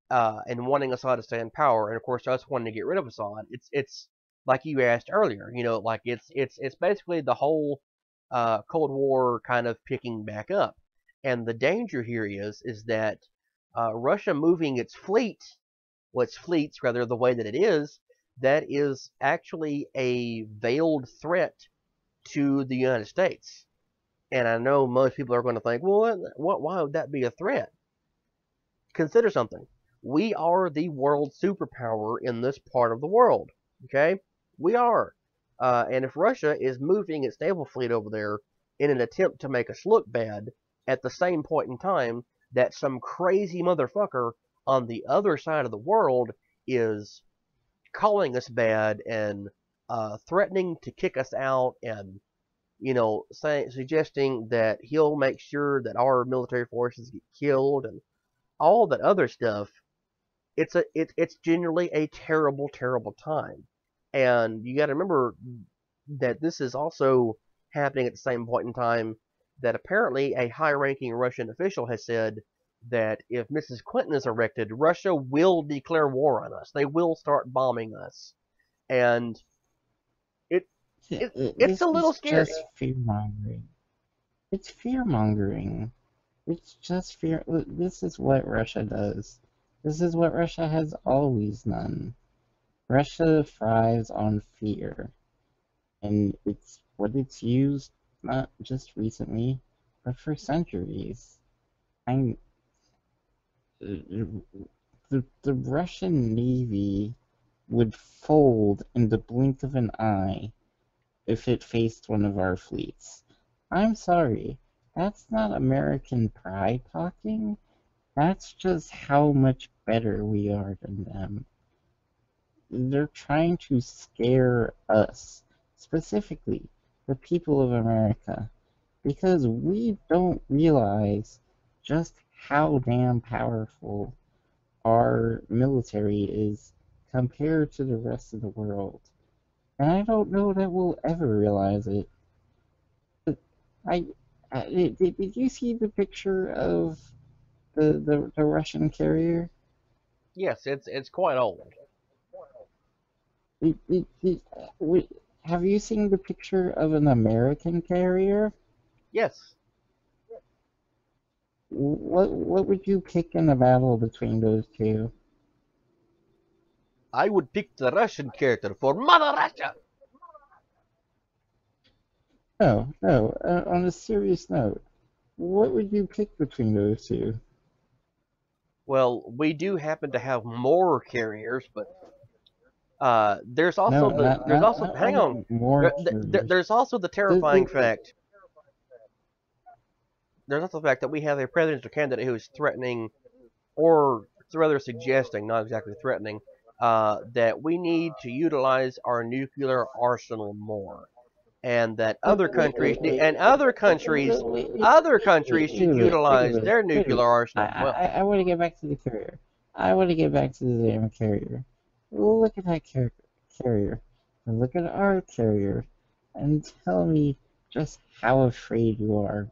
and wanting Assad to stay in power, and of course us wanting to get rid of Assad, it's like you asked earlier. Like it's basically the whole Cold War kind of picking back up, and the danger here is that Russia moving its fleets rather, the way that is actually a veiled threat to the United States. And I know most people are going to think, well, why would that be a threat? Consider something. We are the world superpower in this part of the world. Okay? We are. And if Russia is moving its naval fleet over there in an attempt to make us look bad, at the same point in time that some crazy motherfucker on the other side of the world is calling us bad and threatening to kick us out, and suggesting that he'll make sure that our military forces get killed and all that other stuff. It's genuinely a terrible, terrible time, and you got to remember that this is also happening at the same point in time that apparently a high-ranking Russian official has said that if Mrs. Clinton is elected, Russia will declare war on us. They will start bombing us, and it, it's a This little is scary. just fear mongering. It's fear mongering. It's just fear. This is what Russia does. This is what Russia has always done. Russia thrives on fear, and it's what it's used not just recently, but for centuries. I'm the Russian Navy would fold in the blink of an eye if it faced one of our fleets. I'm sorry, that's not American pride talking. That's just how much better we are than them. They're trying to scare us, specifically the people of America, because we don't realize just how damn powerful our military is compared to the rest of the world. And I don't know that we'll ever realize it. I, did you see the picture of the Russian carrier? Yes, it's quite old. Did, did, did, have you seen the picture of an American carrier? Yes, What would you pick in a battle between those two? I would pick the Russian character for Mother Russia. No, no. On a serious note, what would you pick between those two? Well, we do happen to have more carriers, but there's also No, the there's also not hang on only more carriers. there's also the terrifying fact there's also the fact that we have a presidential candidate who is threatening, or rather suggesting, not exactly threatening, that we need to utilize our nuclear arsenal more, and that other countries need, and other countries should utilize their Wait a nuclear minute. arsenal. Well, I want to get back to the carrier. I want to get back to the damn carrier. Look at that carrier. And look at our carrier. And tell me just how afraid you are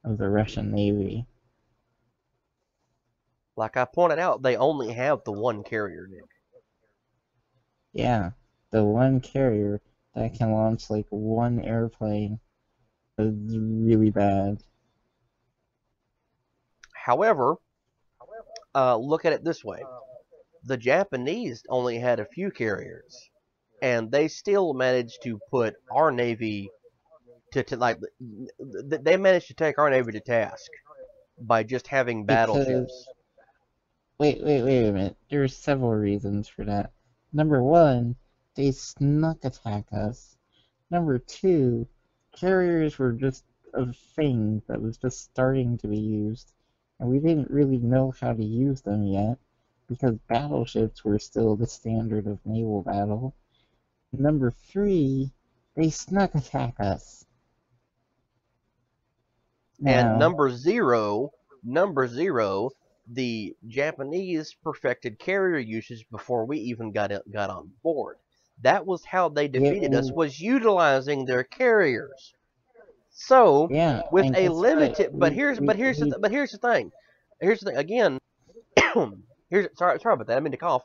of the Russian Navy. like I pointed out, they only have the one carrier, Nick. Yeah, the one carrier that can launch like one airplane is really bad. However, look at it this way: the Japanese only had a few carriers, and they still managed to put our navy to like they managed to take our navy to task by just having Because battleships. wait a minute. There's several reasons for that. Number one, they snuck attack us. Number two, carriers were just a thing that was just starting to be used, and we didn't really know how to use them yet, because battleships were still the standard of naval battle. Number three, they snuck attack us. And Now, number zero, the Japanese perfected carrier usage before we even got on board. That was how they defeated us, was utilizing their carriers. So, yeah, with and a guess what? limited, but here's the thing. Here's the thing again. Sorry about that. I mean to cough.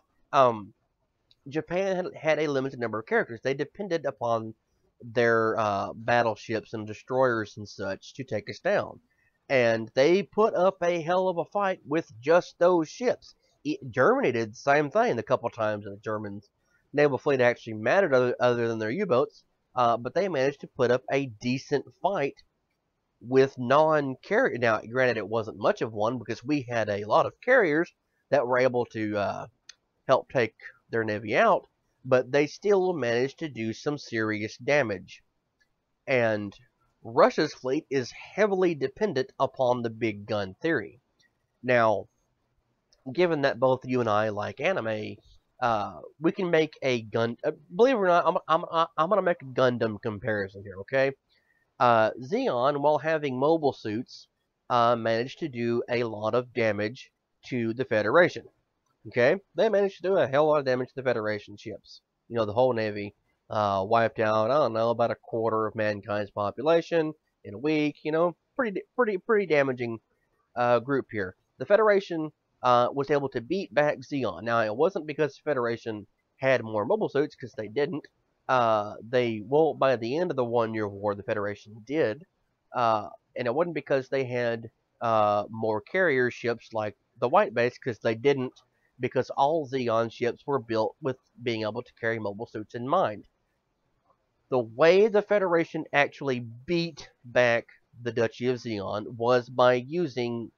Japan had a limited number of characters. They depended upon their battleships and destroyers and such to take us down, and they put up a hell of a fight with just those ships. Germany did the same thing a couple times, and the Germans' naval fleet actually mattered other than their U-boats, but they managed to put up a decent fight with non-carrier. Now, granted, it wasn't much of one because we had a lot of carriers that were able to help take their navy out, but they still managed to do some serious damage. And Russia's fleet is heavily dependent upon the big gun theory. Now, given that both you and I like anime, We can make a gun. Believe it or not, I'm gonna make a Gundam comparison here. Okay. Xeon, while having mobile suits, managed to do a lot of damage to the Federation. Okay, they managed to do a hell of a lot of damage to the Federation ships. You know, the whole Navy wiped out. I don't know, about a quarter of mankind's population in a week. You know, pretty damaging group here. The Federation was able to beat back Xeon. Now, it wasn't because the Federation had more mobile suits, because they didn't. Well, by the end of the 1 Year War, the Federation did. And it wasn't because they had more carrier ships like the White Base, because they didn't, because all Xeon ships were built with being able to carry mobile suits in mind. The way the Federation actually beat back the Duchy of Xeon was by using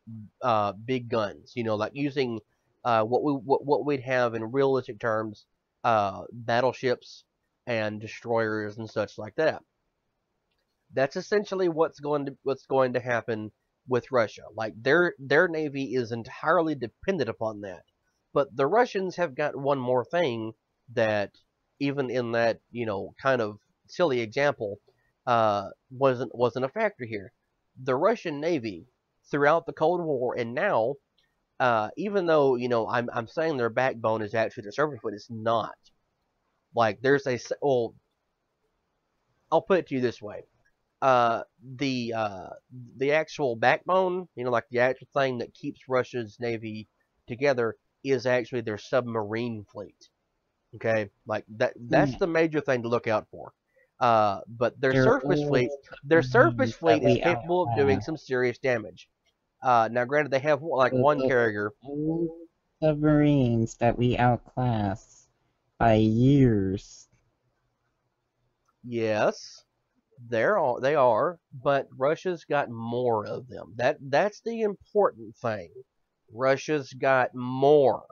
big guns. You know, like using what we'd have in realistic terms, battleships and destroyers and such like that. That's essentially what's going to happen with Russia. Like their navy is entirely dependent upon that. But the Russians have got one more thing that, even in that, you know, kind of silly example, wasn't a factor here. The Russian Navy throughout the Cold War and now, even though, you know, I'm saying their backbone is actually the surface fleet, it's not. Like there's well, I'll put it to you this way: the actual backbone, you know, like the actual thing that keeps Russia's navy together, is actually their submarine fleet. Okay, like that's the major thing to look out for. But their surface fleet is capable of doing some serious damage. Now, granted, they have like one carrier. Submarines that we outclass by years. Yes, they are, but Russia's got more of them. That's the important thing. Russia's got more.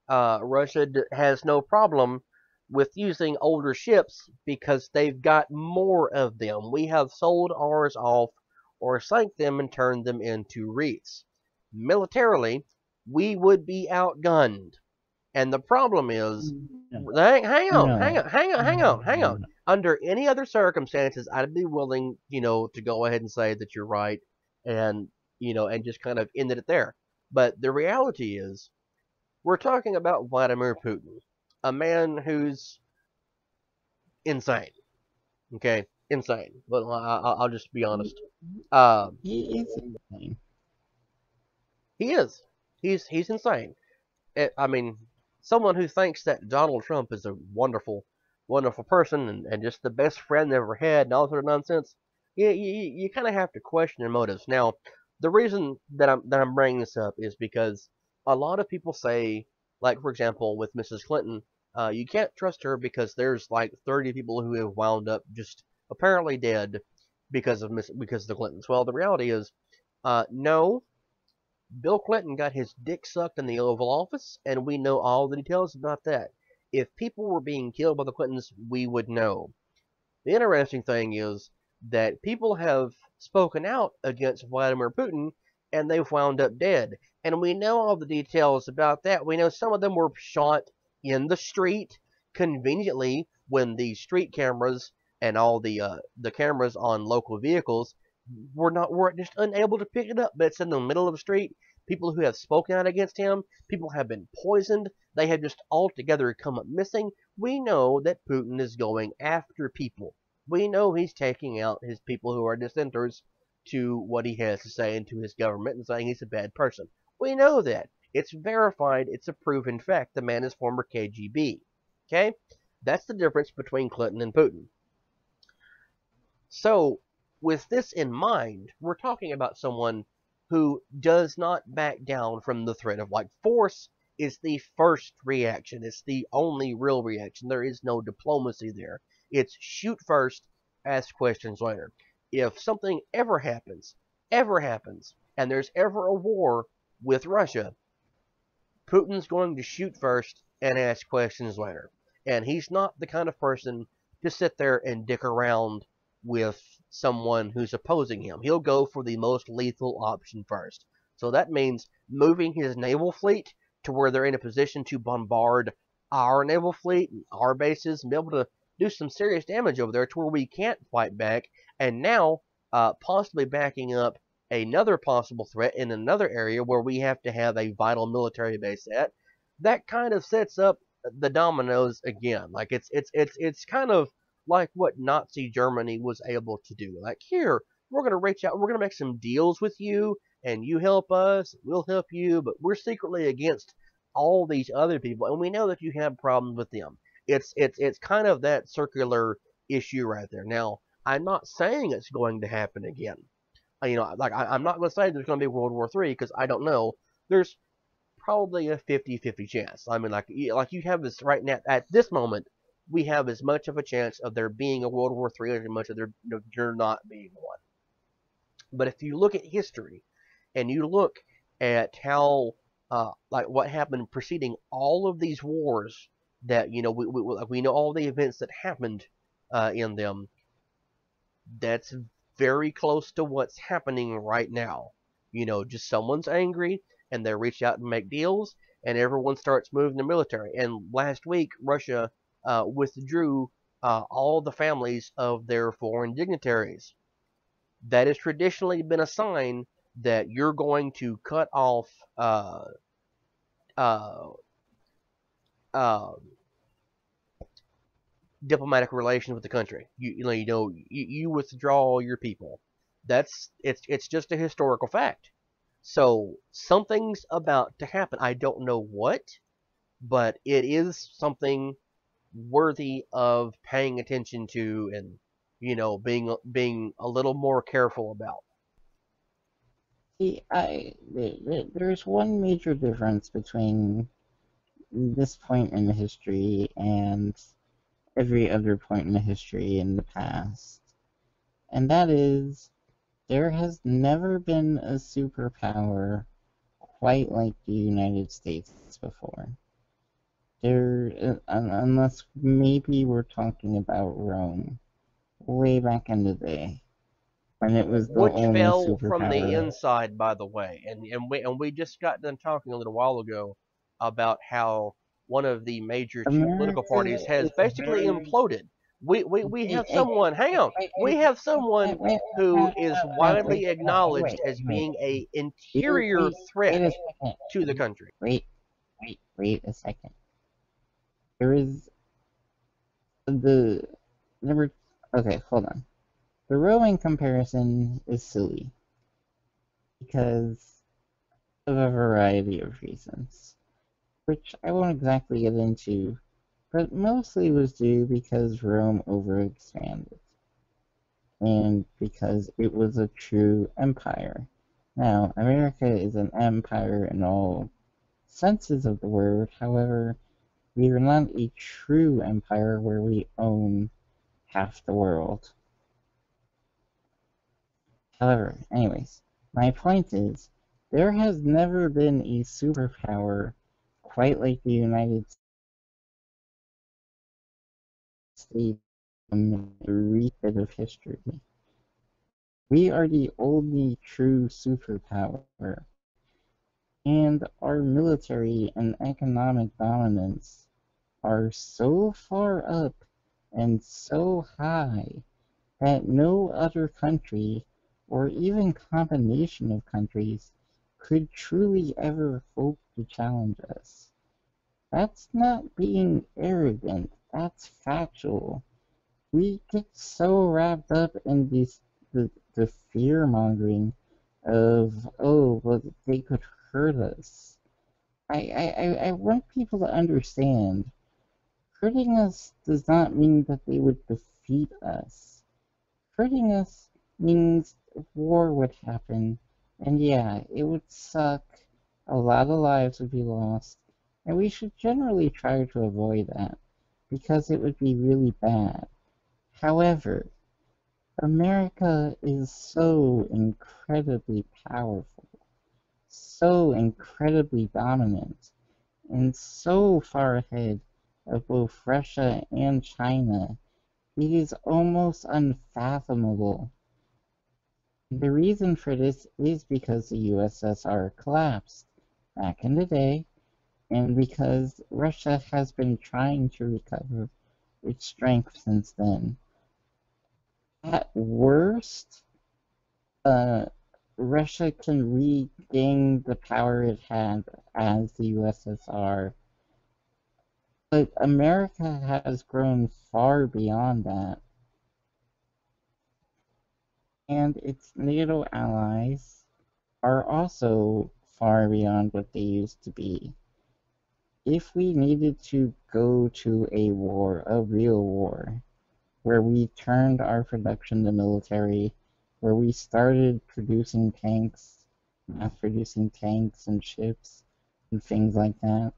Russia has no problem with using older ships because they've got more of them. We have sold ours off or sank them and turned them into REITs. Militarily, we would be outgunned. And the problem is, hang on. Under any other circumstances, I'd be willing, you know, to go ahead and say that you're right, and you know, and just kind of end it there. But the reality is, we're talking about Vladimir Putin, a man who's insane. Okay, insane. But I'll just be honest. He is insane. He is. He's insane. I mean, someone who thinks that Donald Trump is a wonderful person and just the best friend they ever had and all sort of nonsense, you kind of have to question their motives. Now, the reason that I'm bringing this up is because a lot of people say, like for example, with Mrs. Clinton, you can't trust her because there's like 30 people who have wound up just apparently dead because of the Clintons. Well, the reality is, no. Bill Clinton got his dick sucked in the Oval Office, and we know all the details about that. If people were being killed by the Clintons, we would know. The interesting thing is that people have spoken out against Vladimir Putin, and they've wound up dead. And we know all the details about that. We know some of them were shot in the street, conveniently, when the street cameras and all the cameras on local vehicles were just unable to pick it up. But it's in the middle of the street. People who have spoken out against him, people have been poisoned. They have just altogether come up missing. We know that Putin is going after people. We know he's taking out his people who are dissenters to what he has to say and to his government and saying he's a bad person. We know that. It's verified. It's a proven fact. The man is former KGB. Okay? That's the difference between Clinton and Putin. So, with this in mind, we're talking about someone who does not back down from the threat of, like, force is the first reaction. It's the only real reaction. There is no diplomacy there. It's shoot first, ask questions later. If something ever happens, and there's ever a war with Russia, Putin's going to shoot first and ask questions later. And he's not the kind of person to sit there and dick around with someone who's opposing him. He'll go for the most lethal option first. So that means moving his naval fleet to where they're in a position to bombard our naval fleet and our bases and be able to do some serious damage over there to where we can't fight back. And now, possibly backing up another possible threat in another area where we have to have a vital military base at. That kind of sets up the dominoes again. Like it's kind of like what Nazi Germany was able to do. Like, here, we're gonna reach out, we're gonna make some deals with you, and you help us, we'll help you, but we're secretly against all these other people, and we know that you have problems with them. It's kind of that circular issue right there. Now, I'm not saying it's going to happen again. Like, I'm not going to say there's going to be World War III because I don't know. There's probably a 50-50 chance. I mean, like you have this right now at this moment. We have as much of a chance of there being a World War III as much of there not being one. But if you look at history and you look at how like what happened preceding all of these wars, that we know all the events that happened in them. That's very close to what's happening right now. Just someone's angry and they reach out and make deals, and everyone starts moving the military. And last week, Russia withdrew all the families of their foreign dignitaries. That has traditionally been a sign that you're going to cut off uh, uh, diplomatic relations with the country. You withdraw your people. It's just a historical fact. So something's about to happen. I don't know what, but it is something worthy of paying attention to, and being a little more careful about. See, there's one major difference between this point in the history and every other point in the history in the past, and that is there has never been a superpower quite like the United States before. Unless maybe we're talking about Rome, way back in the day, when it was the Which only fell from the superpower. inside, by the way. And we just got done talking a little while ago about how one of the major two political America parties has is basically very. imploded. We Wait, have someone, hang on, we have someone who is widely acknowledged as being a interior wait threat a second. to the country. Wait a second. There is the number. Okay, hold on. The rowing comparison is silly because of a variety of reasons, which I won't exactly get into, but mostly was due because Rome overexpanded and because it was a true empire. Now, America is an empire in all senses of the word. However, we are not a true empire where we own half the world. However, anyways, my point is, there has never been a superpower quite like the United States in the recent of history. We are the only true superpower, and our military and economic dominance are so far up and so high that no other country, or even combination of countries, could truly ever hope to challenge us. That's not being arrogant, that's factual. We get so wrapped up in the fear mongering of, oh, well, they could hurt us. I want people to understand hurting us does not mean that they would defeat us. Hurting us means war would happen, and yeah, it would suck. A lot of lives would be lost, and we should generally try to avoid that because it would be really bad. However, America is so incredibly powerful, so incredibly dominant, and so far ahead of both Russia and China, it is almost unfathomable. The reason for this is because the USSR collapsed back in the day, And because Russia has been trying to recover its strength since then, at worst, uh, Russia can regain the power it had as the USSR. But America has grown far beyond that, and its NATO allies are also far beyond what they used to be. If we needed to go to a war, a real war, where we turned our production to military, where we started producing tanks, mass producing tanks and ships and things like that,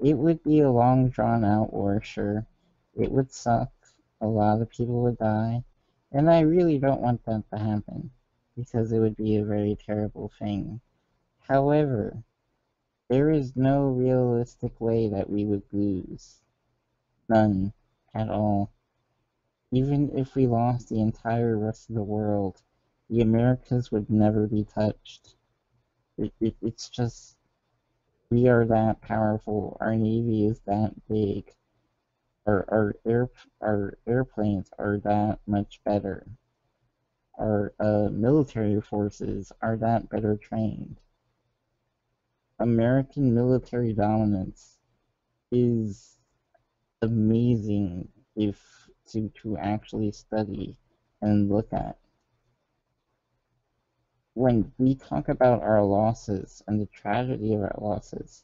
it would be a long drawn out war, sure. It would suck. A lot of people would die. And I really don't want that to happen, because it would be a very terrible thing. However, there is no realistic way that we would lose. None at all. Even if we lost the entire rest of the world, the Americas would never be touched. It's just, we are that powerful. Our Navy is that big. Our airplanes are that much better. Our military forces are that better trained. American military dominance is amazing if to actually study and look at. When we talk about our losses and the tragedy of our losses,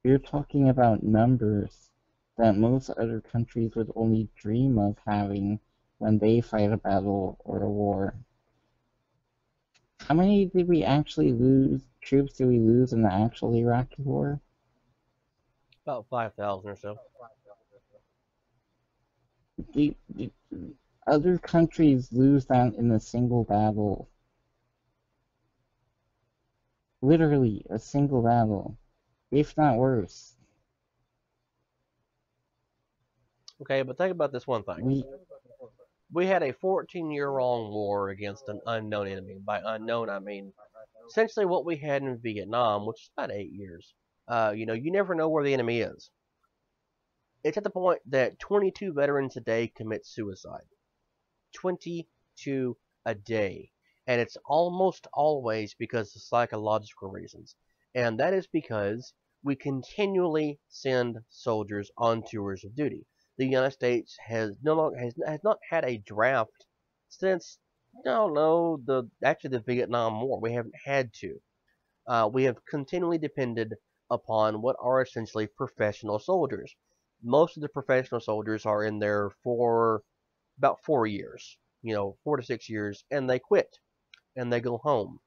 we're talking about numbers that most other countries would only dream of having when they fight a battle or a war. How many did we actually lose? Troops did we lose in the actual Iraqi war? About 5,000 or so. Do other countries lose that in a single battle? Literally, a single battle, if not worse. Okay, but think about this one thing. We had a 14-year-long war against an unknown enemy. By unknown, I mean essentially what we had in Vietnam, which is about 8 years. You never know where the enemy is. It's at the point that 22 veterans a day commit suicide. 22 a day. And it's almost always because of psychological reasons. And that is because we continually send soldiers on tours of duty. The United States has not had a draft since, no, the Vietnam War. We haven't had to. We have continually depended upon what are essentially professional soldiers. Most of the professional soldiers are in there for about 4 years, 4 to 6 years, and they quit and they go home.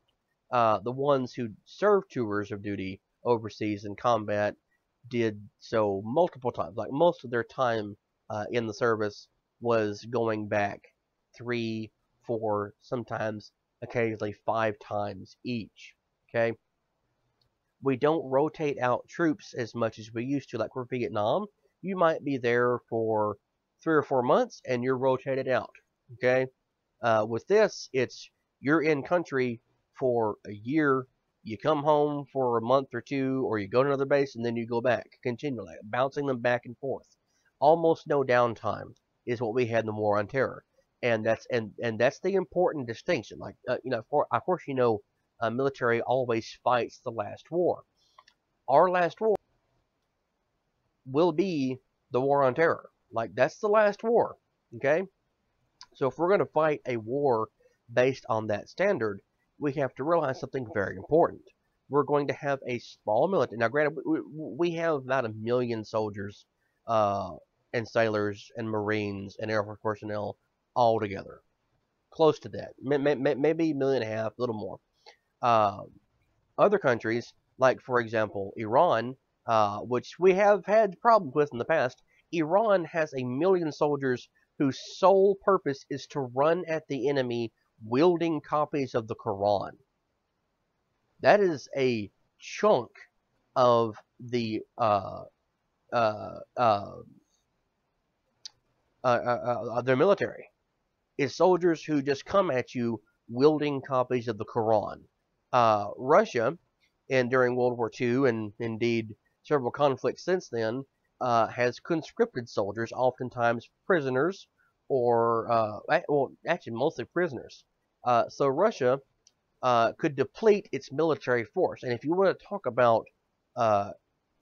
The ones who served tours of duty overseas in combat did so multiple times. Like most of their time in the service was going back 3, 4, sometimes occasionally 5 times each. Okay, we don't rotate out troops as much as we used to. Like for Vietnam, you might be there for 3 or 4 months and you're rotated out. Okay, with this, it's you're in country for a year, you come home for a month or two, or you go to another base and then you go back continually, bouncing them back and forth. Almost no downtime is what we had in the War on Terror, and that's the important distinction. Like of course military always fights the last war. Our last war will be the War on Terror. Like that's the last war. Okay, so if we're going to fight a war based on that standard, we have to realize something very important. We're going to have a small military. Now, granted, we have about 1 million soldiers uh, and sailors and Marines and Air Force personnel all together. Close to that. Maybe 1.5 million, a little more. Uh, Other countries, like, for example, Iran, which we have had problems with in the past, Iran has 1 million soldiers whose sole purpose is to run at the enemy wielding copies of the Quran. That is a chunk of the uh, uh, their military. Is soldiers who just come at you wielding copies of the Quran. Russia, and during World War II, and indeed several conflicts since then, has conscripted soldiers, oftentimes prisoners, or well, actually mostly prisoners. So Russia could deplete its military force, and if you want to talk about uh,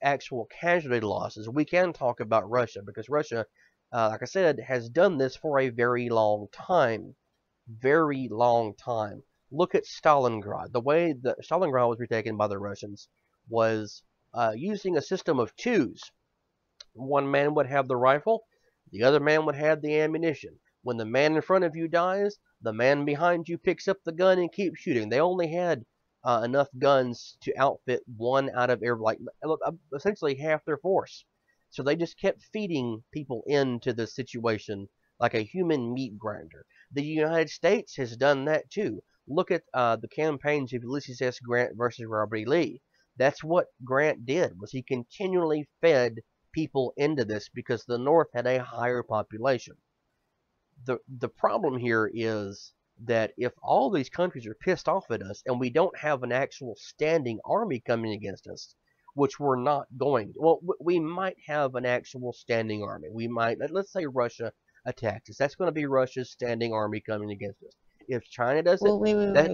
actual casualty losses, we can talk about Russia because Russia, like I said, has done this for a very long time. Very long time. Look at Stalingrad. The way that Stalingrad was retaken by the Russians was using a system of twos. One man would have the rifle, the other man would have the ammunition. When the man in front of you dies, the man behind you picks up the gun and keeps shooting. They only had enough guns to outfit one out of every, like essentially half their force. So they just kept feeding people into the situation like a human meat grinder. The United States has done that too. Look at the campaigns of Ulysses S. Grant versus Robert E. Lee. That's what Grant did. Was he continually fed people into this because the North had a higher population. The problem here is that if all these countries are pissed off at us and we don't have an actual standing army coming against us, which we're not going to. Well, we might have an actual standing army. We might, let's say Russia attacks us. That's going to be Russia's standing army coming against us. If China does it, Well,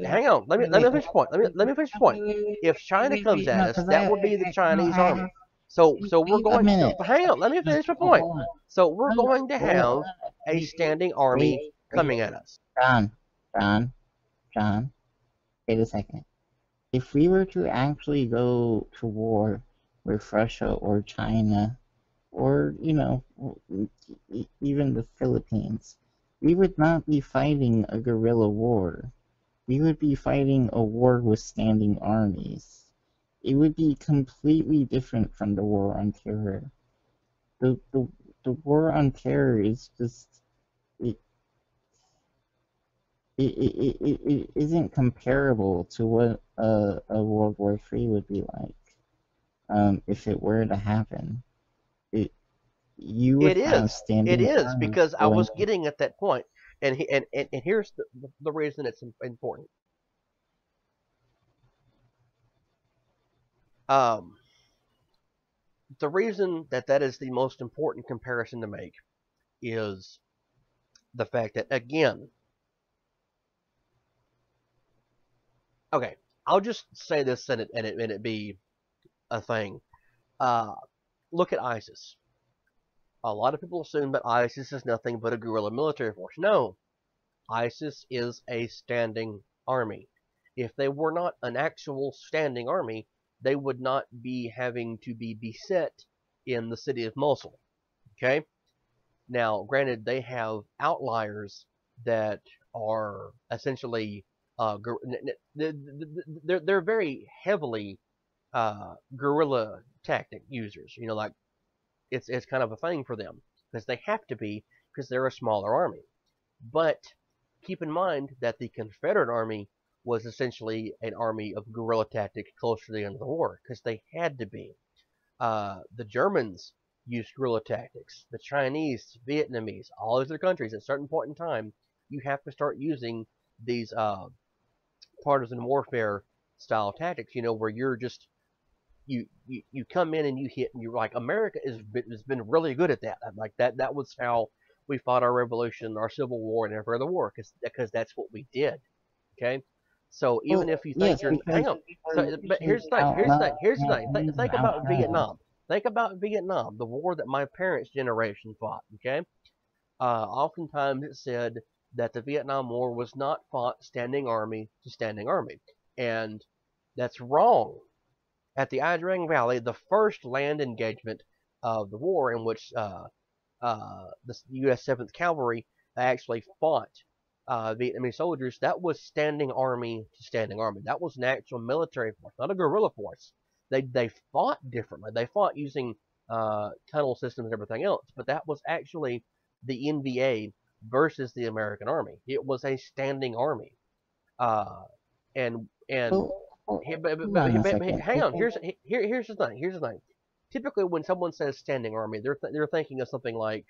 hang on. Let me finish the point. Let me finish the point. If China comes at no, us, 'cause that would be the Chinese army. So we're wait a going. minute. Hang on. Let me finish my point. So we're going to have a standing army coming at us. John, wait a second. If we were to actually go to war with Russia or China, or, even the Philippines, we would not be fighting a guerrilla war. We would be fighting a war with standing armies. It would be completely different from the war on terror. The war on terror is just it isn't comparable to what a World War III would be like. If it were to happen, you would have standing It is armies because I going. was getting at that point, and here's the reason it's important. The reason that is the most important comparison to make is the fact that, again, okay, I'll just say this and it be a thing. Look at ISIS. A lot of people assume that ISIS is nothing but a guerrilla military force. No, ISIS is a standing army. If they were not an actual standing army, they would not be having to be beset in the city of Mosul. Okay? Now, granted, they have outliers that are essentially they're very heavily guerrilla tactic users. Like it's kind of a thing for them because they have to be because they're a smaller army. But keep in mind that the Confederate Army was essentially an army of guerrilla tactics close to the end of the war because they had to be. The Germans used guerrilla tactics. The Chinese, Vietnamese, all these other countries, at a certain point in time, you have to start using these partisan warfare style tactics. Where you're just you come in and you hit, and you're like, America has been really good at that. Like that was how we fought our revolution, our civil war, and every other war, because that's what we did. Okay. So even if you think hang on. But here's the thing. Here's the thing. Think about Vietnam. Think about Vietnam, the war that my parents' generation fought. Okay. Oftentimes it said that the Vietnam War was not fought standing army to standing army, and that's wrong. At the Ia Drang Valley, the first land engagement of the war, in which the U.S. 7th Cavalry actually fought Vietnamese soldiers, that was standing army to standing army. That was an actual military force, not a guerrilla force. They fought differently. They fought using tunnel systems and everything else, but that was actually the NVA versus the American Army. It was a standing army. And hang on. Here's the thing. Here's the thing. Typically, when someone says standing army, they're thinking of something like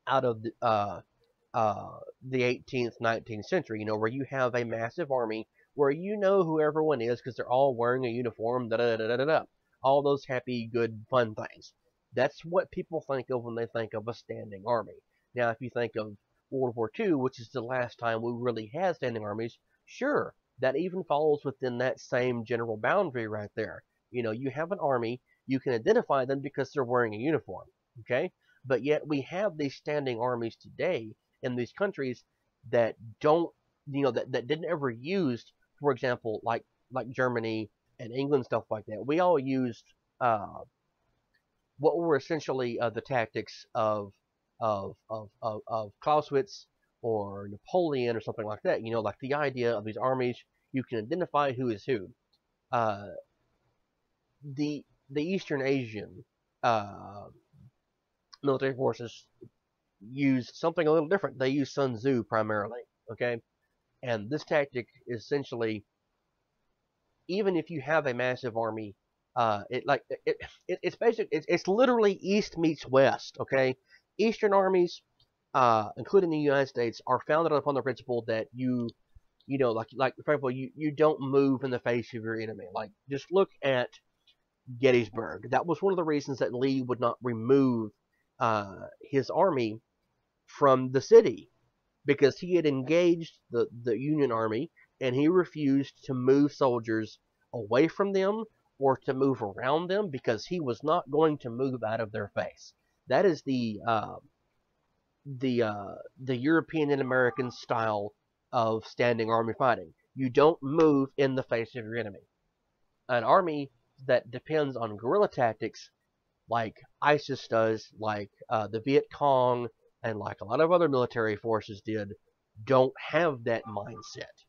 out of the 18th, 19th century. Where you have a massive army where who everyone is because they're all wearing a uniform. Da da da da da. all those happy, good, fun things. That's what people think of when they think of a standing army. Now, if you think of World War II, which is the last time we really had standing armies, sure, that even falls within that same general boundary right there. You have an army, you can identify them because they're wearing a uniform, okay? But yet we have these standing armies today in these countries that don't, that didn't ever use, for example, like Germany and England, stuff like that. We all used what were essentially the tactics of Clausewitz or Napoleon or something like that. Like the idea of these armies, you can identify who is who. Uh, the Eastern Asian military forces used something a little different. They used Sun Tzu primarily, okay? And this tactic is essentially, even if you have a massive army, it's basic. It's literally East meets West, okay? Eastern armies, including the United States, are founded upon the principle that like for example, you don't move in the face of your enemy. Like, just look at Gettysburg. That was one of the reasons that Lee would not remove his army from the city, because he had engaged the Union Army and he refused to move soldiers away from them or to move around them, because he was not going to move out of their face. That is the European and American style of standing army fighting. You don't move in the face of your enemy. An army that depends on guerrilla tactics, like ISIS does, like the Viet Cong, and like a lot of other military forces did, don't have that mindset.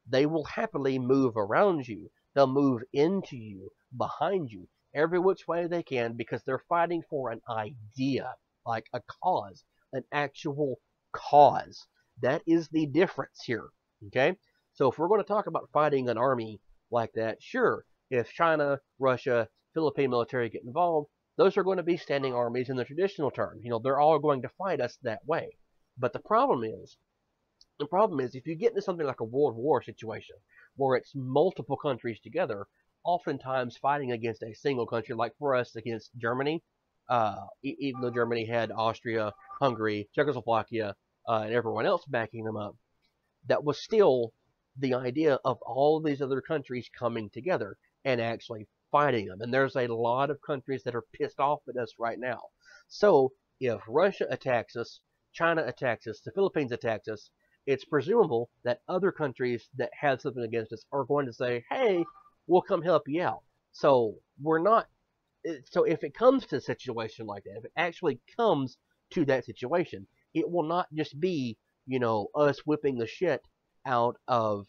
They will happily move around you. They'll move into you, behind you, every which way they can, because they're fighting for an idea, like a cause, an actual cause. That is the difference here, okay? So if we're going to talk about fighting an army like that, sure, if China, Russia, Philippine military get involved, those are going to be standing armies in the traditional term. They're all going to fight us that way. But the problem is, if you get into something like a World War situation, where it's multiple countries together, oftentimes fighting against a single country, like for us against Germany, even though Germany had Austria, Hungary, Czechoslovakia, and everyone else backing them up, that was still the idea of all these other countries coming together and actually fighting them. And there's a lot of countries that are pissed off at us right now. So if Russia attacks us, China attacks us, the Philippines attacks us, it's presumable that other countries that have something against us are going to say, hey, we'll come help you out. So if it comes to a situation like that, if it actually comes to that situation, it will not just be, us whipping the shit out of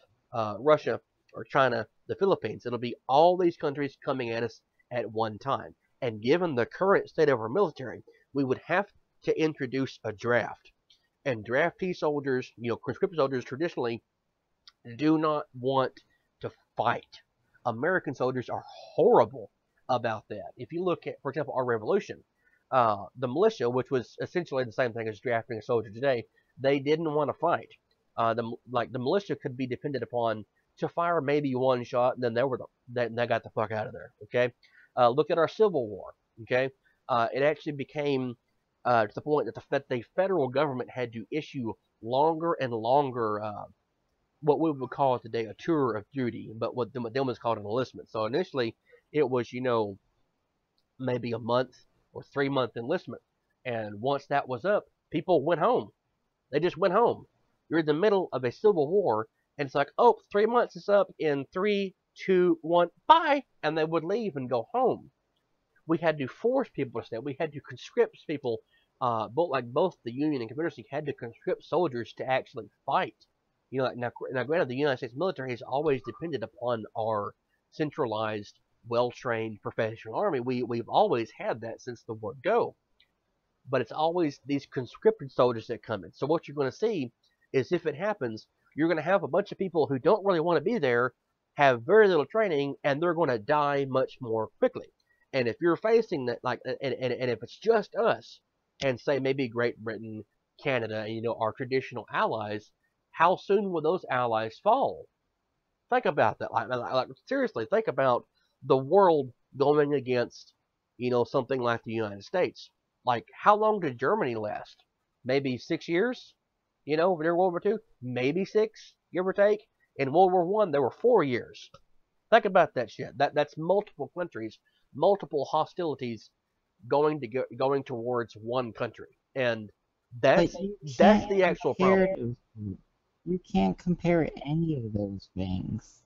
Russia or China, the Philippines. It'll be all these countries coming at us at one time. And given the current state of our military, we would have to introduce a draft. And draftee soldiers, conscripted soldiers traditionally do not want to fight. American soldiers are horrible about that. If you look at, for example, our revolution, the militia, which was essentially the same thing as drafting a soldier today, they didn't want to fight. The militia could be depended upon to fire maybe one shot, and then they got the fuck out of there. Okay, look at our Civil War. Okay, it actually became to the point that the federal government had to issue longer and longer, what we would call today a tour of duty, but what then was called an enlistment. So initially, it was maybe a month or 3 month enlistment, and once that was up, people went home. They just went home. You're in the middle of a civil war, and it's like, oh, 3 months is up in 3, 2, 1, bye, and they would leave and go home. We had to force people to stay. We had to conscript people. Both the Union and Confederacy had to conscript soldiers to actually fight. Now granted, the United States military has always depended upon our centralized, well-trained professional army. We've always had that since the word go. But it's always these conscripted soldiers that come in. So what you're going to see is, if it happens, you're going to have a bunch of people who don't really want to be there, have very little training, and they're going to die much more quickly. And if you're facing that, and if it's just us, and say maybe Great Britain, Canada, our traditional allies, how soon will those allies fall? Think about that. Like seriously, think about the world going against, something like the United States. Like, how long did Germany last? Maybe 6 years? During World War II? Maybe 6, give or take. In World War One, there were 4 years. Think about that shit. That's multiple countries, multiple hostilities going towards one country, and But that's the actual problem. You can't compare any of those things.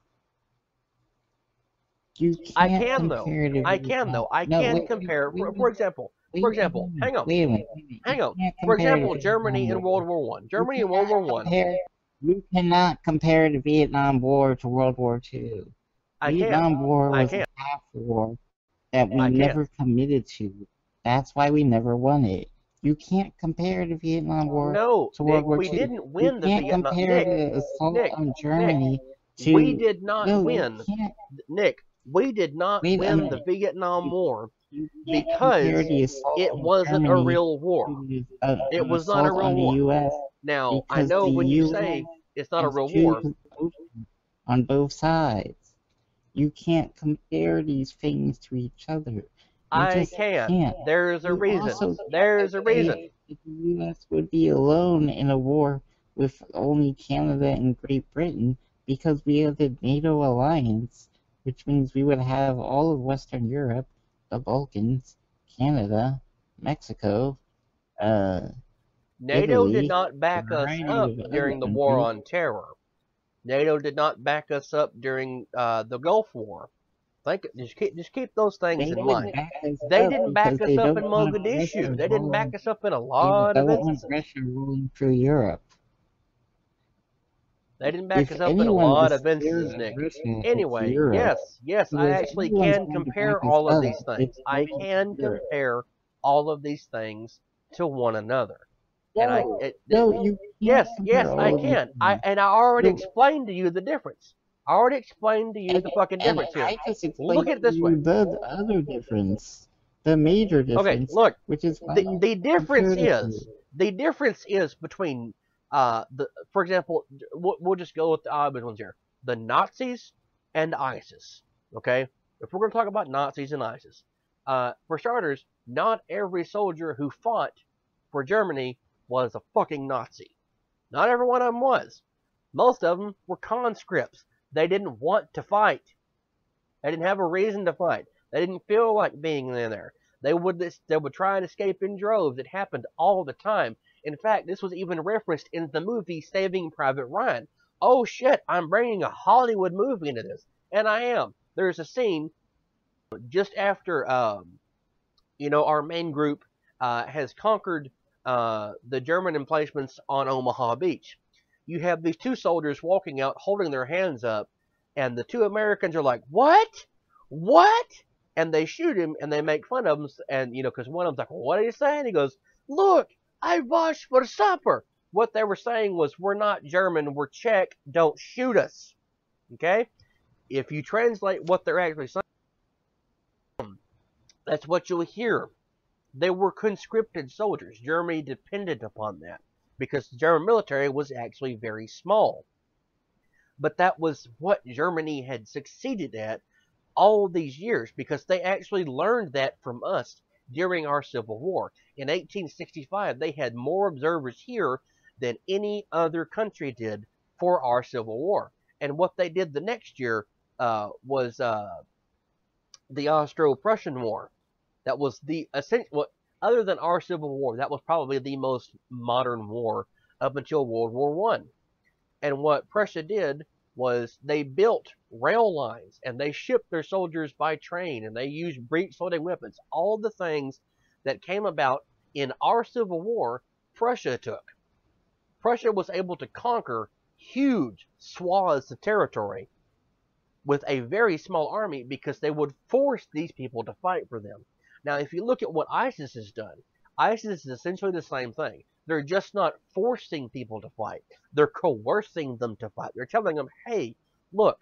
You I can't can though. I comparatively. can though. I No, can wait, compare. wait, For wait, example, wait, wait, wait, hang on, wait a minute. You hang on. can't For compare the example, Germany Vietnam in War. World War One. You Germany in World cannot War One. compare. You cannot compare the Vietnam War to World War II. I can. Vietnam War I was can. a half war that we I can. never committed to. That's why we never won it. You can't compare the Vietnam War No, to World Nick, War we II. didn't You win the can't Vietnam. compare the assault Nick, on Nick, Germany we to. did not No, you win. can't. Nick, we did not Wait a win the minute. Vietnam War You can't compare because the assault it on wasn't a Germany real war. to It an was not a assault real on the war. U.S. Now, I because know the when you U.S. say it's not a has real war, troops on both sides. You can't compare these things to each other. You I just can. can't. There's a You reason. also There's a can't say reason. that the U.S. would be alone in a war with only Canada and Great Britain because we have the NATO alliance, which means we would have all of Western Europe, the Balkans, Canada, Mexico, NATO did Italy, not a back us variety up of other during the war countries. on terror. NATO did not back us up during the Gulf War. Just keep those things They in would mind. back us They up didn't because back us they up don't in want Russia Mogadishu. They didn't back ruling. us up in a They lot of don't want instances. Russia ruling through Europe. They didn't back If us up in a anyone lot was of scared instances, of Nick. Russia, it's Anyway, Europe. yes, So I if actually anyone's can going to back compare us all of up, these things. it's I going to can Europe. compare all of these things to one another. And No, you yes, can't compare I all of these can. things. I already No, explained to you the difference. I already explained to you the fucking and difference here. I just Look explained at it to this way. you the other difference, the major Okay, difference, look. which is why The you the difference compare the is two. between for example, we'll just go with the obvious ones here. The Nazis and ISIS. Okay? If we're going to talk about Nazis and ISIS, for starters, not every soldier who fought for Germany was a fucking Nazi. Not every one of them was. Most of them were conscripts. They didn't want to fight. They didn't have a reason to fight. They didn't feel like being in there. They would try and escape in droves. It happened all the time. In fact, this was even referenced in the movie Saving Private Ryan. Oh shit, I'm bringing a Hollywood movie into this. And I am. There's a scene just after our main group has conquered the German emplacements on Omaha Beach. You have these two soldiers walking out holding their hands up, and the two Americans are like, "What? What?" And they shoot him and they make fun of him. And, because one of them's like, well, "What are you saying?" He goes, "Look, I washed for supper." What they were saying was, "We're not German, we're Czech, don't shoot us." Okay? If you translate what they're actually saying, that's what you'll hear. They were conscripted soldiers. Germany depended upon that because the German military was actually very small. But that was what Germany had succeeded at all these years because they actually learned that from us during our Civil War. In 1865, they had more observers here than any other country did for our Civil War. And what they did the next year was the Austro-Prussian War. That was the essential. Other than our Civil War, that was probably the most modern war up until World War One. And what Prussia did was they built rail lines and they shipped their soldiers by train and they used breech-loading weapons. All the things that came about in our Civil War, Prussia took. Prussia was able to conquer huge swaths of territory with a very small army because they would force these people to fight for them. Now, if you look at what ISIS has done, ISIS is essentially the same thing. They're just not forcing people to fight. They're coercing them to fight. They're telling them, hey, look,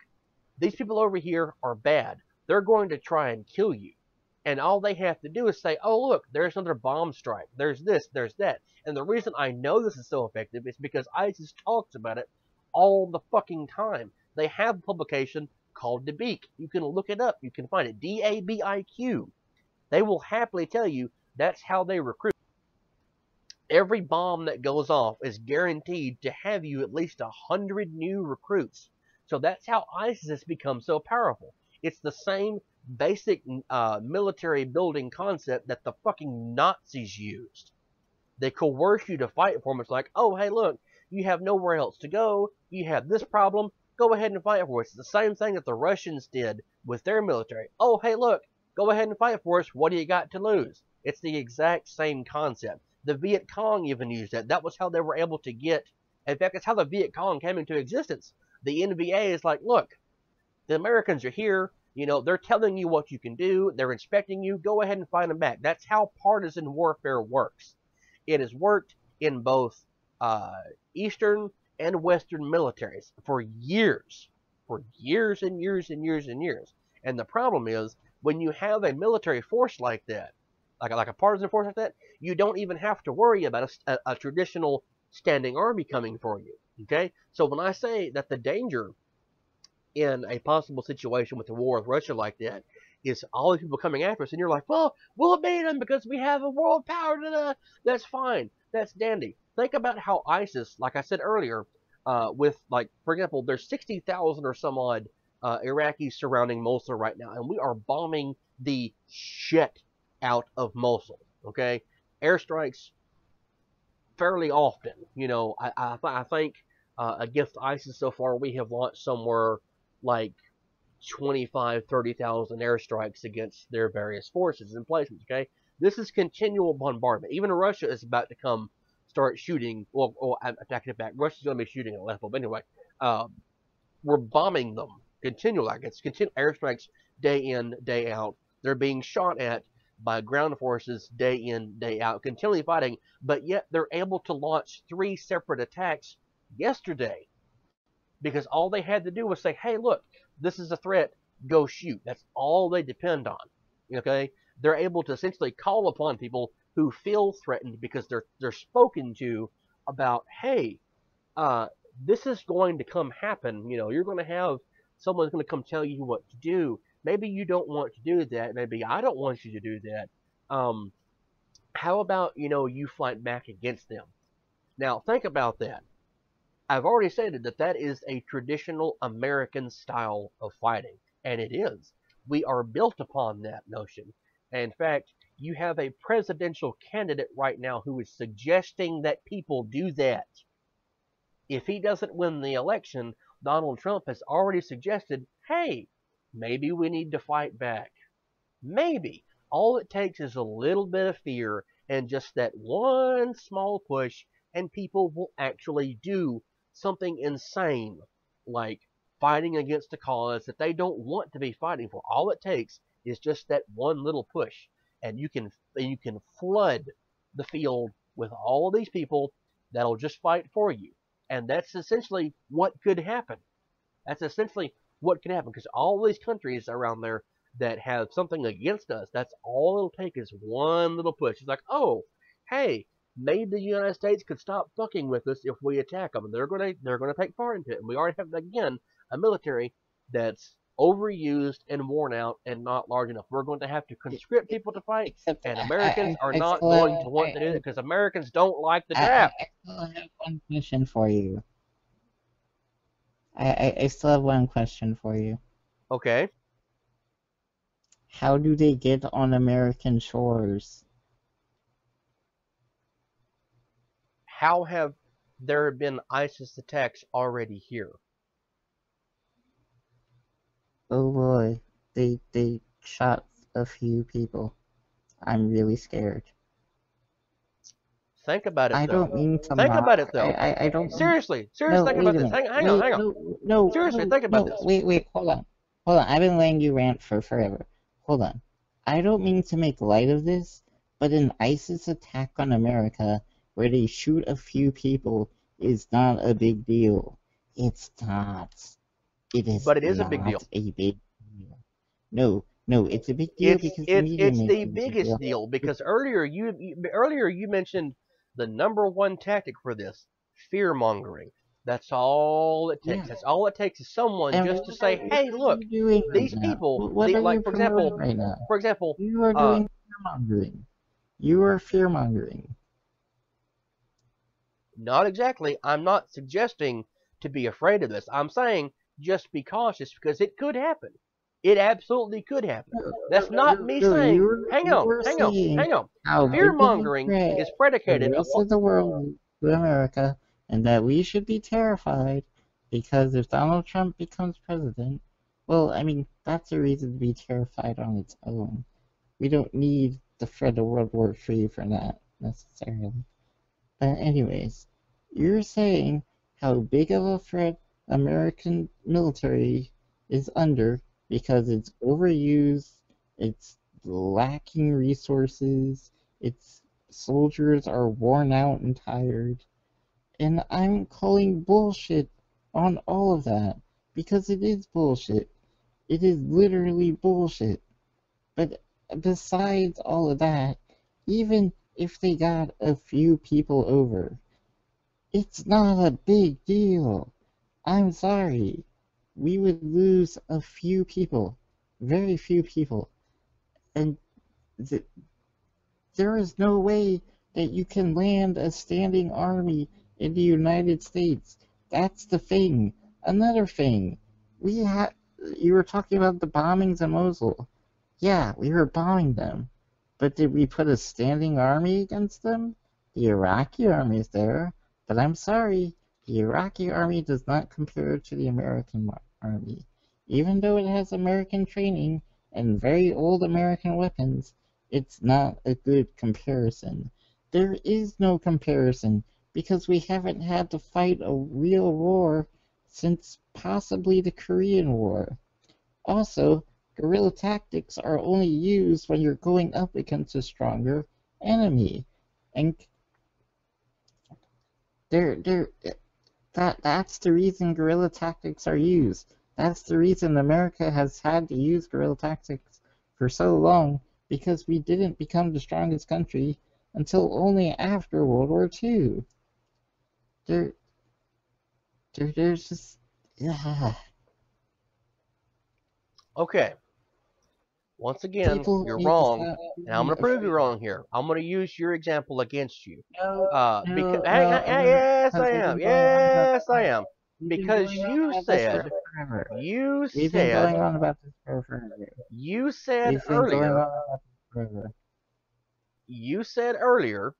these people over here are bad. They're going to try and kill you. And all they have to do is say, oh, look, there's another bomb strike. There's this, there's that. And the reason I know this is so effective is because ISIS talks about it all the fucking time. They have a publication called Dabiq. You can look it up. You can find it. DABIQ. They will happily tell you that's how they recruit. Every bomb that goes off is guaranteed to have you at least 100 new recruits. So that's how ISIS has become so powerful. It's the same basic military building concept that the fucking Nazis used. They coerce you to fight for them. It's like, oh, hey, look, you have nowhere else to go. You have this problem. Go ahead and fight for us. It's the same thing that the Russians did with their military. Oh, hey, look, go ahead and fight for us. What do you got to lose? It's the exact same concept. The Viet Cong even used that. That was how they were able to get, in fact, it's how the Viet Cong came into existence. The NVA is like, look, the Americans are here. You know, they're telling you what you can do. They're inspecting you. Go ahead and fight them back. That's how partisan warfare works. It has worked in both Eastern and Western militaries for years and years and years and years. And the problem is, when you have a military force like that, like a partisan force like that, you don't even have to worry about a traditional standing army coming for you. Okay? So when I say that the danger in a possible situation with the war with Russia like that is all these people coming after us, and you're like, well, we'll beat them because we have a world power. That's fine. That's dandy. Think about how ISIS, like I said earlier, with, like, for example, there's 60,000 or some odd Iraqis surrounding Mosul right now, and we are bombing the shit out of Mosul. Okay, airstrikes fairly often. You know, I think against ISIS so far we have launched somewhere like 25, 30,000 airstrikes against their various forces and placements. Okay, this is continual bombardment. Even Russia is about to start shooting. Well, I'm attacking it back. Russia's going to be shooting at Aleppo. But anyway, we're bombing them continually. It's continual airstrikes day in, day out. They're being shot at by ground forces day in, day out, continually fighting, but yet they're able to launch 3 separate attacks yesterday because all they had to do was say, hey, look, this is a threat, go shoot. That's all they depend on. Okay? They're able to essentially call upon people who feel threatened because they're spoken to about, hey, this is going to come happen. You know, you're going to have someone's going to come tell you what to do. Maybe you don't want to do that. Maybe I don't want you to do that. How about, you know, you fight back against them? Now, think about that. I've already stated that that is a traditional American style of fighting, and it is. We are built upon that notion. And in fact, you have a presidential candidate right now who is suggesting that people do that. If he doesn't win the election, Donald Trump has already suggested, hey, maybe we need to fight back. Maybe. All it takes is a little bit of fear and just that one small push, and people will actually do something insane like fighting against a cause that they don't want to be fighting for. All it takes is just that one little push, and you can flood the field with all these people that'll just fight for you. And that's essentially what could happen. That's essentially what could happen, because all these countries around there that have something against us, that's all it'll take is one little push. It's like, oh, hey, maybe the United States could stop fucking with us if we attack them. And they're gonna take part into it. And we already have, again, a military that's overused and worn out and not large enough. We're going to have to conscript people to fight, and Americans are not going to want to do it because Americans don't like the draft. I still have one question for you. I still have one question for you. Okay. How do they get on American shores? How have there been ISIS attacks already here? Oh boy, they shot a few people. I'm really scared. Think about it, I though. don't mean to Think mock. about it, though. I don't. Seriously, No, think wait about a this. minute. Hang on. No, Seriously, no, think about no, this. Wait, hold on. I've been letting you rant for forever. Hold on. I don't mean to make light of this, but an ISIS attack on America where they shoot a few people is not a big deal. It's not. It is But it is a big not deal. a big deal. No, it's a big deal because the media It's makes the it a big biggest deal because earlier you mentioned the number one tactic for this: fear mongering. That's all it takes. Yeah. That's all it takes is someone And just to say, what "Hey, are look, you doing right these now? people, What are you like promoting right now? for example, You are doing fear-mongering. You are fear-mongering. not exactly. I'm not suggesting to be afraid of this. I'm saying just be cautious because it could happen. It absolutely could happen. That's not me No, saying, you were saying hang on. how Fear big of a mongering threat is the predicated rest upon. of the world is to America, and that we should be terrified because if Donald Trump becomes president, well, I mean, that's a reason to be terrified on its own. We don't need the threat of World War III for that, necessarily. But anyways, you're saying how big of a threat American military is under because it's overused, it's lacking resources, its soldiers are worn out and tired, and I'm calling bullshit on all of that because it is bullshit. It is literally bullshit. But besides all of that, even if they got a few people over, it's not a big deal. I'm sorry. We would lose a few people, very few people, and th there is no way that you can land a standing army in the United States. That's the thing. Another thing, we had. You were talking about the bombings in Mosul. Yeah, we were bombing them. But did we put a standing army against them? The Iraqi army is there, but I'm sorry, the Iraqi army does not compare to the American army. Even though it has American training and very old American weapons, it's not a good comparison. There is no comparison because we haven't had to fight a real war since possibly the Korean War. Also, guerrilla tactics are only used when you're going up against a stronger enemy. And they're that's the reason guerrilla tactics are used. That's the reason America has had to use guerrilla tactics for so long, because we didn't become the strongest country until only after World War II. There, there's just yeah, Okay, once again, people you're need to wrong, stop and I'm being going to prove you afraid. wrong here. I'm going to use your example against you. No, Because no, no, I'm gonna, yes, because I we've am. been going on about Yes, this. I am. We've been Because going on about this for forever. you We've been said, going on about this for forever. you said We've been going earlier, on about this forever. you said earlier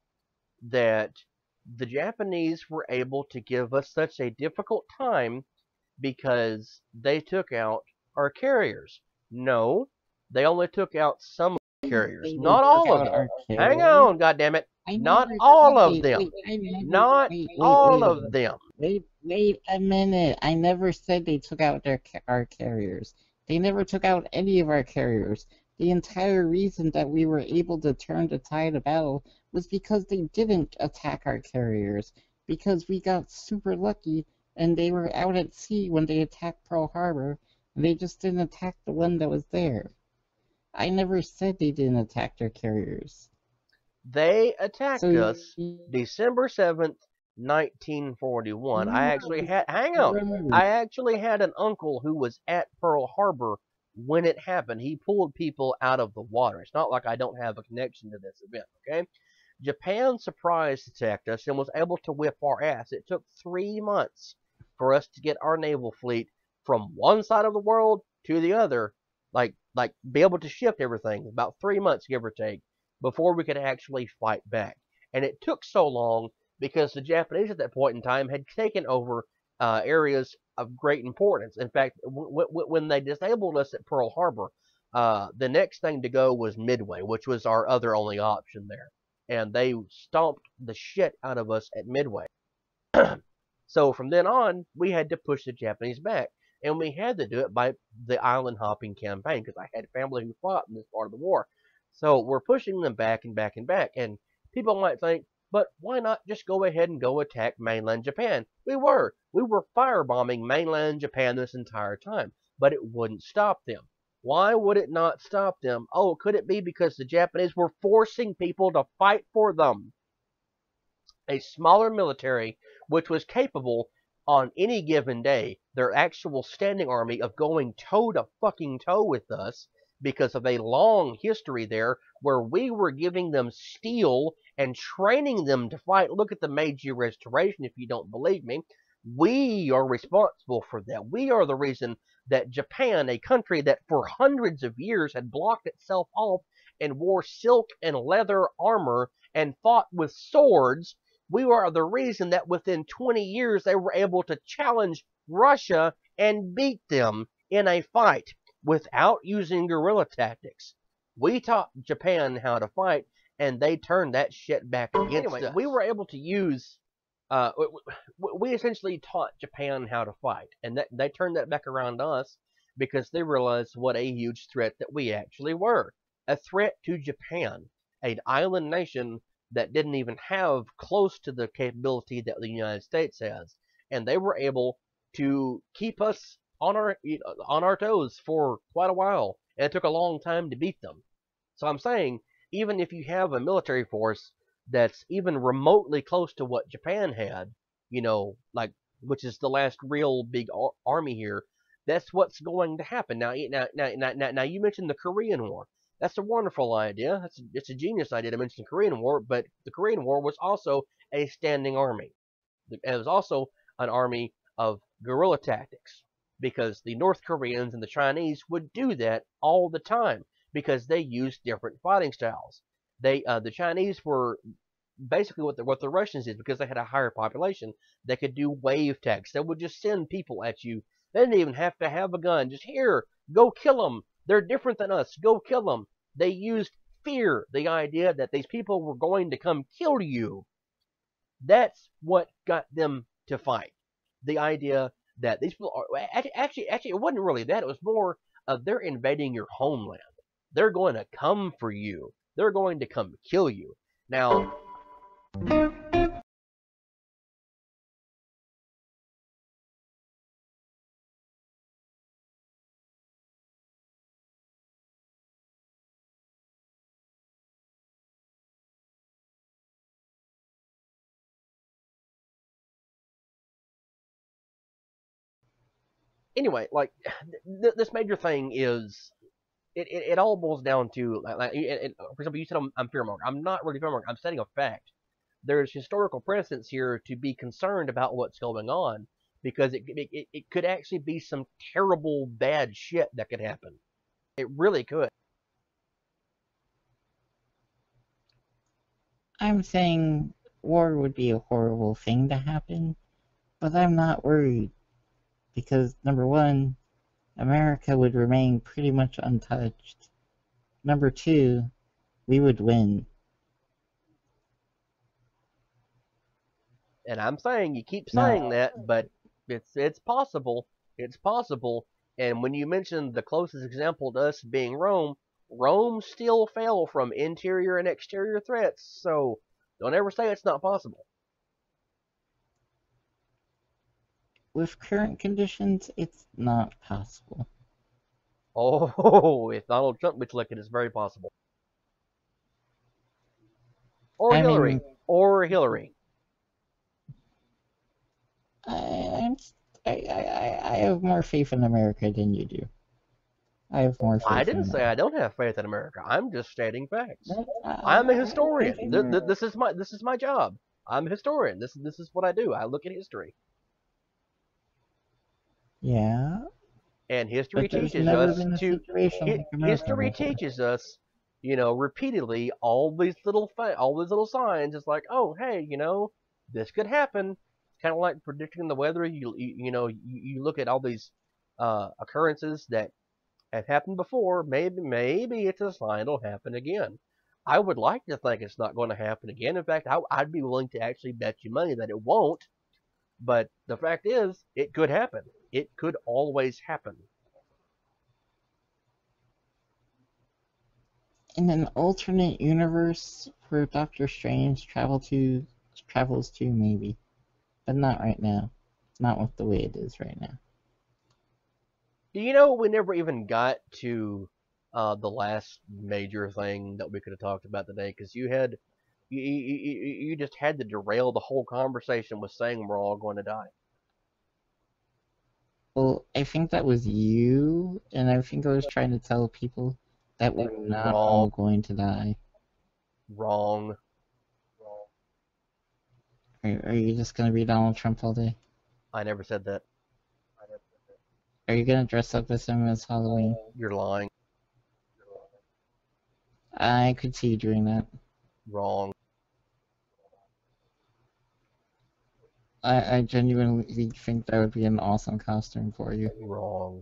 that the Japanese were able to give us such a difficult time because they took out our carriers. No, they only took out some of the carriers, They not took all of out them. our Hang carriers. on, goddammit. I Not never all said of they. them. Wait, I never. Not all Wait a of minute. them. Wait a minute. I never said they took out our carriers. They never took out any of our carriers. The entire reason that we were able to turn the tide of battle was because they didn't attack our carriers. Because we got super lucky and they were out at sea when they attacked Pearl Harbor, and they just didn't attack the one that was there. I never said they didn't attack their carriers. They attacked So us December 7th, 1941. I actually had, hang on, remember, I actually had an uncle who was at Pearl Harbor when it happened. He pulled people out of the water. It's not like I don't have a connection to this event, okay? Japan surprise attacked us and was able to whip our ass. It took 3 months for us to get our naval fleet from one side of the world to the other, like be able to shift everything. About 3 months, give or take, before we could actually fight back. And it took so long because the Japanese at that point in time had taken over areas of great importance. In fact, when they disabled us at Pearl Harbor, the next thing to go was Midway, which was our other only option there. And they stomped the shit out of us at Midway. So from then on, we had to push the Japanese back. And we had to do it by the island hopping campaign because I had family who fought in this part of the war. So we're pushing them back and back and back. And people might think, but why not just go ahead and go attack mainland Japan? We were. We were firebombing mainland Japan this entire time. But it wouldn't stop them. Why would it not stop them? Oh, could it be because the Japanese were forcing people to fight for them? A smaller military which was capable on any given day, their actual standing army of going toe to fucking toe with us because of a long history there where we were giving them steel and training them to fight. Look at the Meiji Restoration if you don't believe me. We are responsible for that. We are the reason that Japan, a country that for hundreds of years had blocked itself off and wore silk and leather armor and fought with swords, we are the reason that within 20 years they were able to challenge Russia and beat them in a fight without using guerrilla tactics. We taught Japan how to fight, and they turned that shit back against us. We were able to use, we essentially taught Japan how to fight, and they turned that back around us because they realized what a huge threat that we actually were. A threat to Japan, an island nation that didn't even have close to the capability that the United States has, and they were able to keep us on our toes for quite a while, and it took a long time to beat them. So I'm saying, even if you have a military force that's even remotely close to what Japan had, like, which is the last real big army here, that's what's going to happen. Now you mentioned the Korean War. That's a wonderful idea. It's a genius idea to mention the Korean War, but the Korean War was also a standing army. It was also an army of guerrilla tactics, because the North Koreans and the Chinese would do that all the time because they used different fighting styles. The Chinese were basically what the Russians did, because they had a higher population. They could do wave attacks. They would just send people at you. They didn't even have to have a gun. Just here, go kill them. They're different than us. Go kill them. They used fear, the idea that these people were going to come kill you. That's what got them to fight. The idea that these people are actually it wasn't really that. It was more of they're invading your homeland. They're going to come for you. They're going to come kill you. Now, anyway, like this major thing is it all boils down to for example, you said I'm fearmonger. I'm not really fearmonger. I'm stating a fact. There's historical precedence here to be concerned about what's going on, because it could actually be some terrible bad shit that could happen. It really could. I'm saying war would be a horrible thing to happen, but I'm not worried. Because, number one, America would remain pretty much untouched. Number two, we would win. And I'm saying, you keep saying that, but it's possible. It's possible. And when you mentioned the closest example to us being Rome, Rome still fell from interior and exterior threats. So don't ever say it's not possible. With current conditions, it's not possible. Oh, if Donald Trump gets elected, it's very possible. Or I Hillary. mean, Or Hillary. I have more faith in America than you do. I have more faith I in didn't say America. I don't have faith in America. I'm just stating facts. I I'm a have faith historian. in America. This is my job. I'm a historian. This is what I do. I look at history. Yeah, And history but there's teaches never us been a to situation like America history before. teaches us, repeatedly all these little signs. It's like, oh, hey, this could happen. It's kind of like predicting the weather. You look at all these occurrences that have happened before. Maybe it's a sign it'll happen again. I would like to think it's not going to happen again. In fact, I'd be willing to actually bet you money that it won't. But the fact is, it could happen. It could always happen. In an alternate universe where Doctor Strange travels to, maybe. But not right now. Not with the way it is right now. Do you know we never even got to the last major thing that we could have talked about today? Because you just had to derail the whole conversation with saying we're all going to die. Well, I think that was you, and I think I was trying to tell people that we're not Wrong. all going to die. Wrong. Are you just gonna be Donald Trump all day? I never said that. Are you gonna dress up as him as Halloween? You're lying. I could see you doing that. Wrong. I genuinely think that would be an awesome costume for you. Wrong.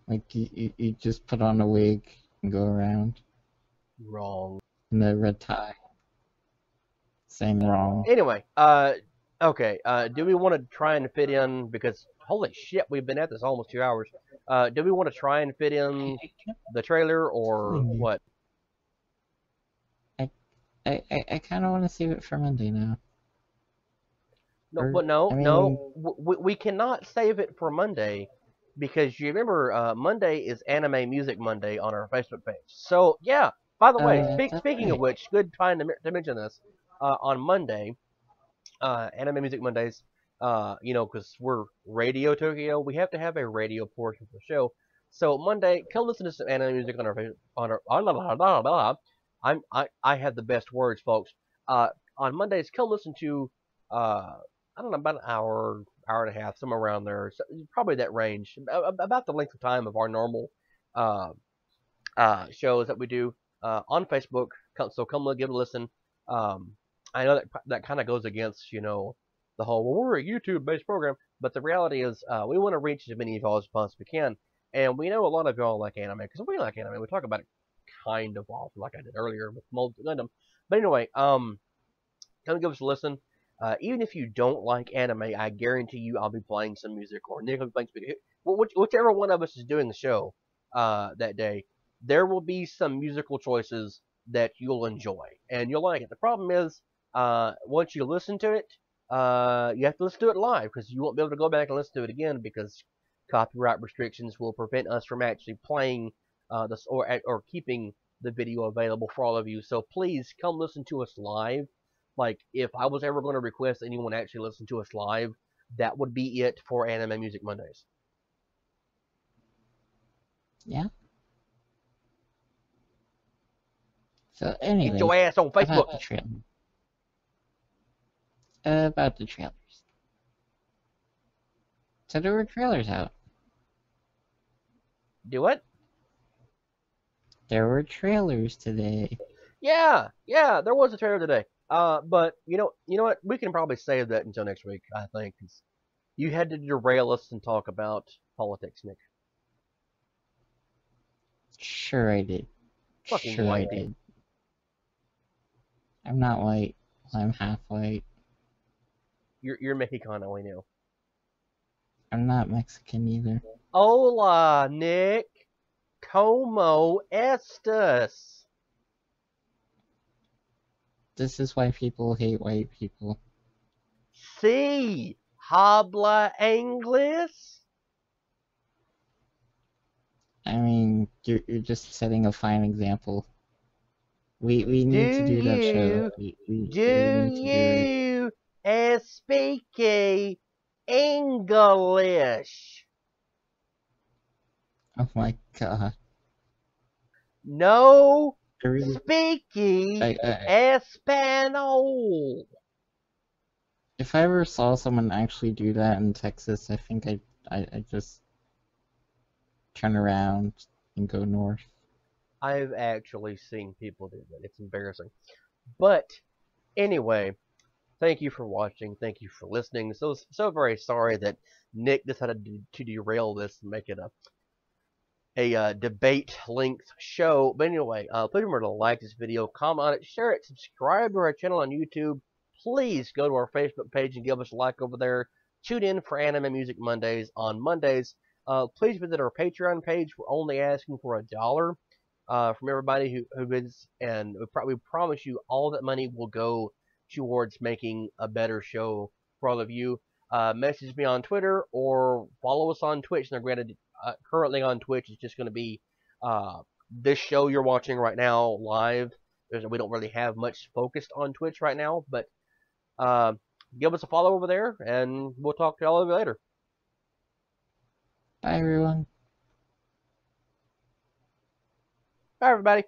Like, you just put on a wig and go around Wrong. in a red tie. Saying wrong. Anyway, okay, do we want to try and fit in, because holy shit, we've been at this almost 2 hours. Do we want to try and fit in the trailer or what? I kind of want to save it for Monday now. No, Or, but no, I mean, no, we cannot save it for Monday, because you remember Monday is Anime Music Monday on our Facebook page. So yeah, by the way, that's speaking of right. which, good time to mention this. On Monday, Anime Music Mondays, you know, because we're Radio Tokyo, we have to have a radio portion of the show. So Monday, come listen to some anime music on our I have the best words, folks. On Mondays, come listen to I don't know, about an hour, hour and a half, somewhere around there, so probably that range, about the length of time of our normal uh, shows that we do on Facebook. So come give it a listen. Um, I know that kind of goes against, you know, the whole, well, we're a YouTube-based program, but the reality is we want to reach as many of y'all as possibly can. And we know a lot of y'all like anime, because we like anime. We talk about it kind of often, like I did earlier with Mold Gundam. But anyway, come give us a listen. Even if you don't like anime, I guarantee you I'll be playing some music, or Nick will be playing some music. Whichever one of us is doing the show that day, there will be some musical choices that you'll enjoy and you'll like it. The problem is, once you listen to it, you have to listen to it live, because you won't be able to go back and listen to it again, because copyright restrictions will prevent us from actually playing this, or keeping the video available for all of you. So please come listen to us live. Like, if I was ever going to request anyone actually listen to us live, that would be it for Anime Music Mondays. Yeah. So Get anyways, your ass on about the Facebook. trailer. About the trailers. So there were trailers out. Do it? There were trailers today. Yeah, there was a trailer today. But you know what? We can probably save that until next week, I think. 'Cause you had to derail us and talk about politics, Nick. Sure I did. Fucking Sure I white did. I'm not white. I'm half white. You're Mexicano, I know. I'm not Mexican either. Hola, Nick. Como estas? This is why people hate white people. Sí, habla inglés? I mean, you're just setting a fine example. We need to do that show. We need to do it. Speak English? Oh my god. No, I really, speaky I, Espanol. if I ever saw someone actually do that in Texas, I think I'd just turn around and go north. I've actually seen people do that. It's embarrassing. But anyway, thank you for watching. Thank you for listening. So very sorry that Nick decided to derail this and make it a debate length show. But anyway, please remember to like this video, comment on it, share it, subscribe to our channel on YouTube. Please go to our Facebook page and give us a like over there. Tune in for Anime Music Mondays on Mondays. Please visit our Patreon page. We're only asking for $1 from everybody who bids, and we promise you all that money will go towards making a better show for all of you. Message me on Twitter or follow us on Twitch. Now, granted, currently on Twitch, it's just going to be this show you're watching right now live. We don't really have much focused on Twitch right now, but give us a follow over there, and we'll talk to all of you later. Bye, everyone. Bye, everybody.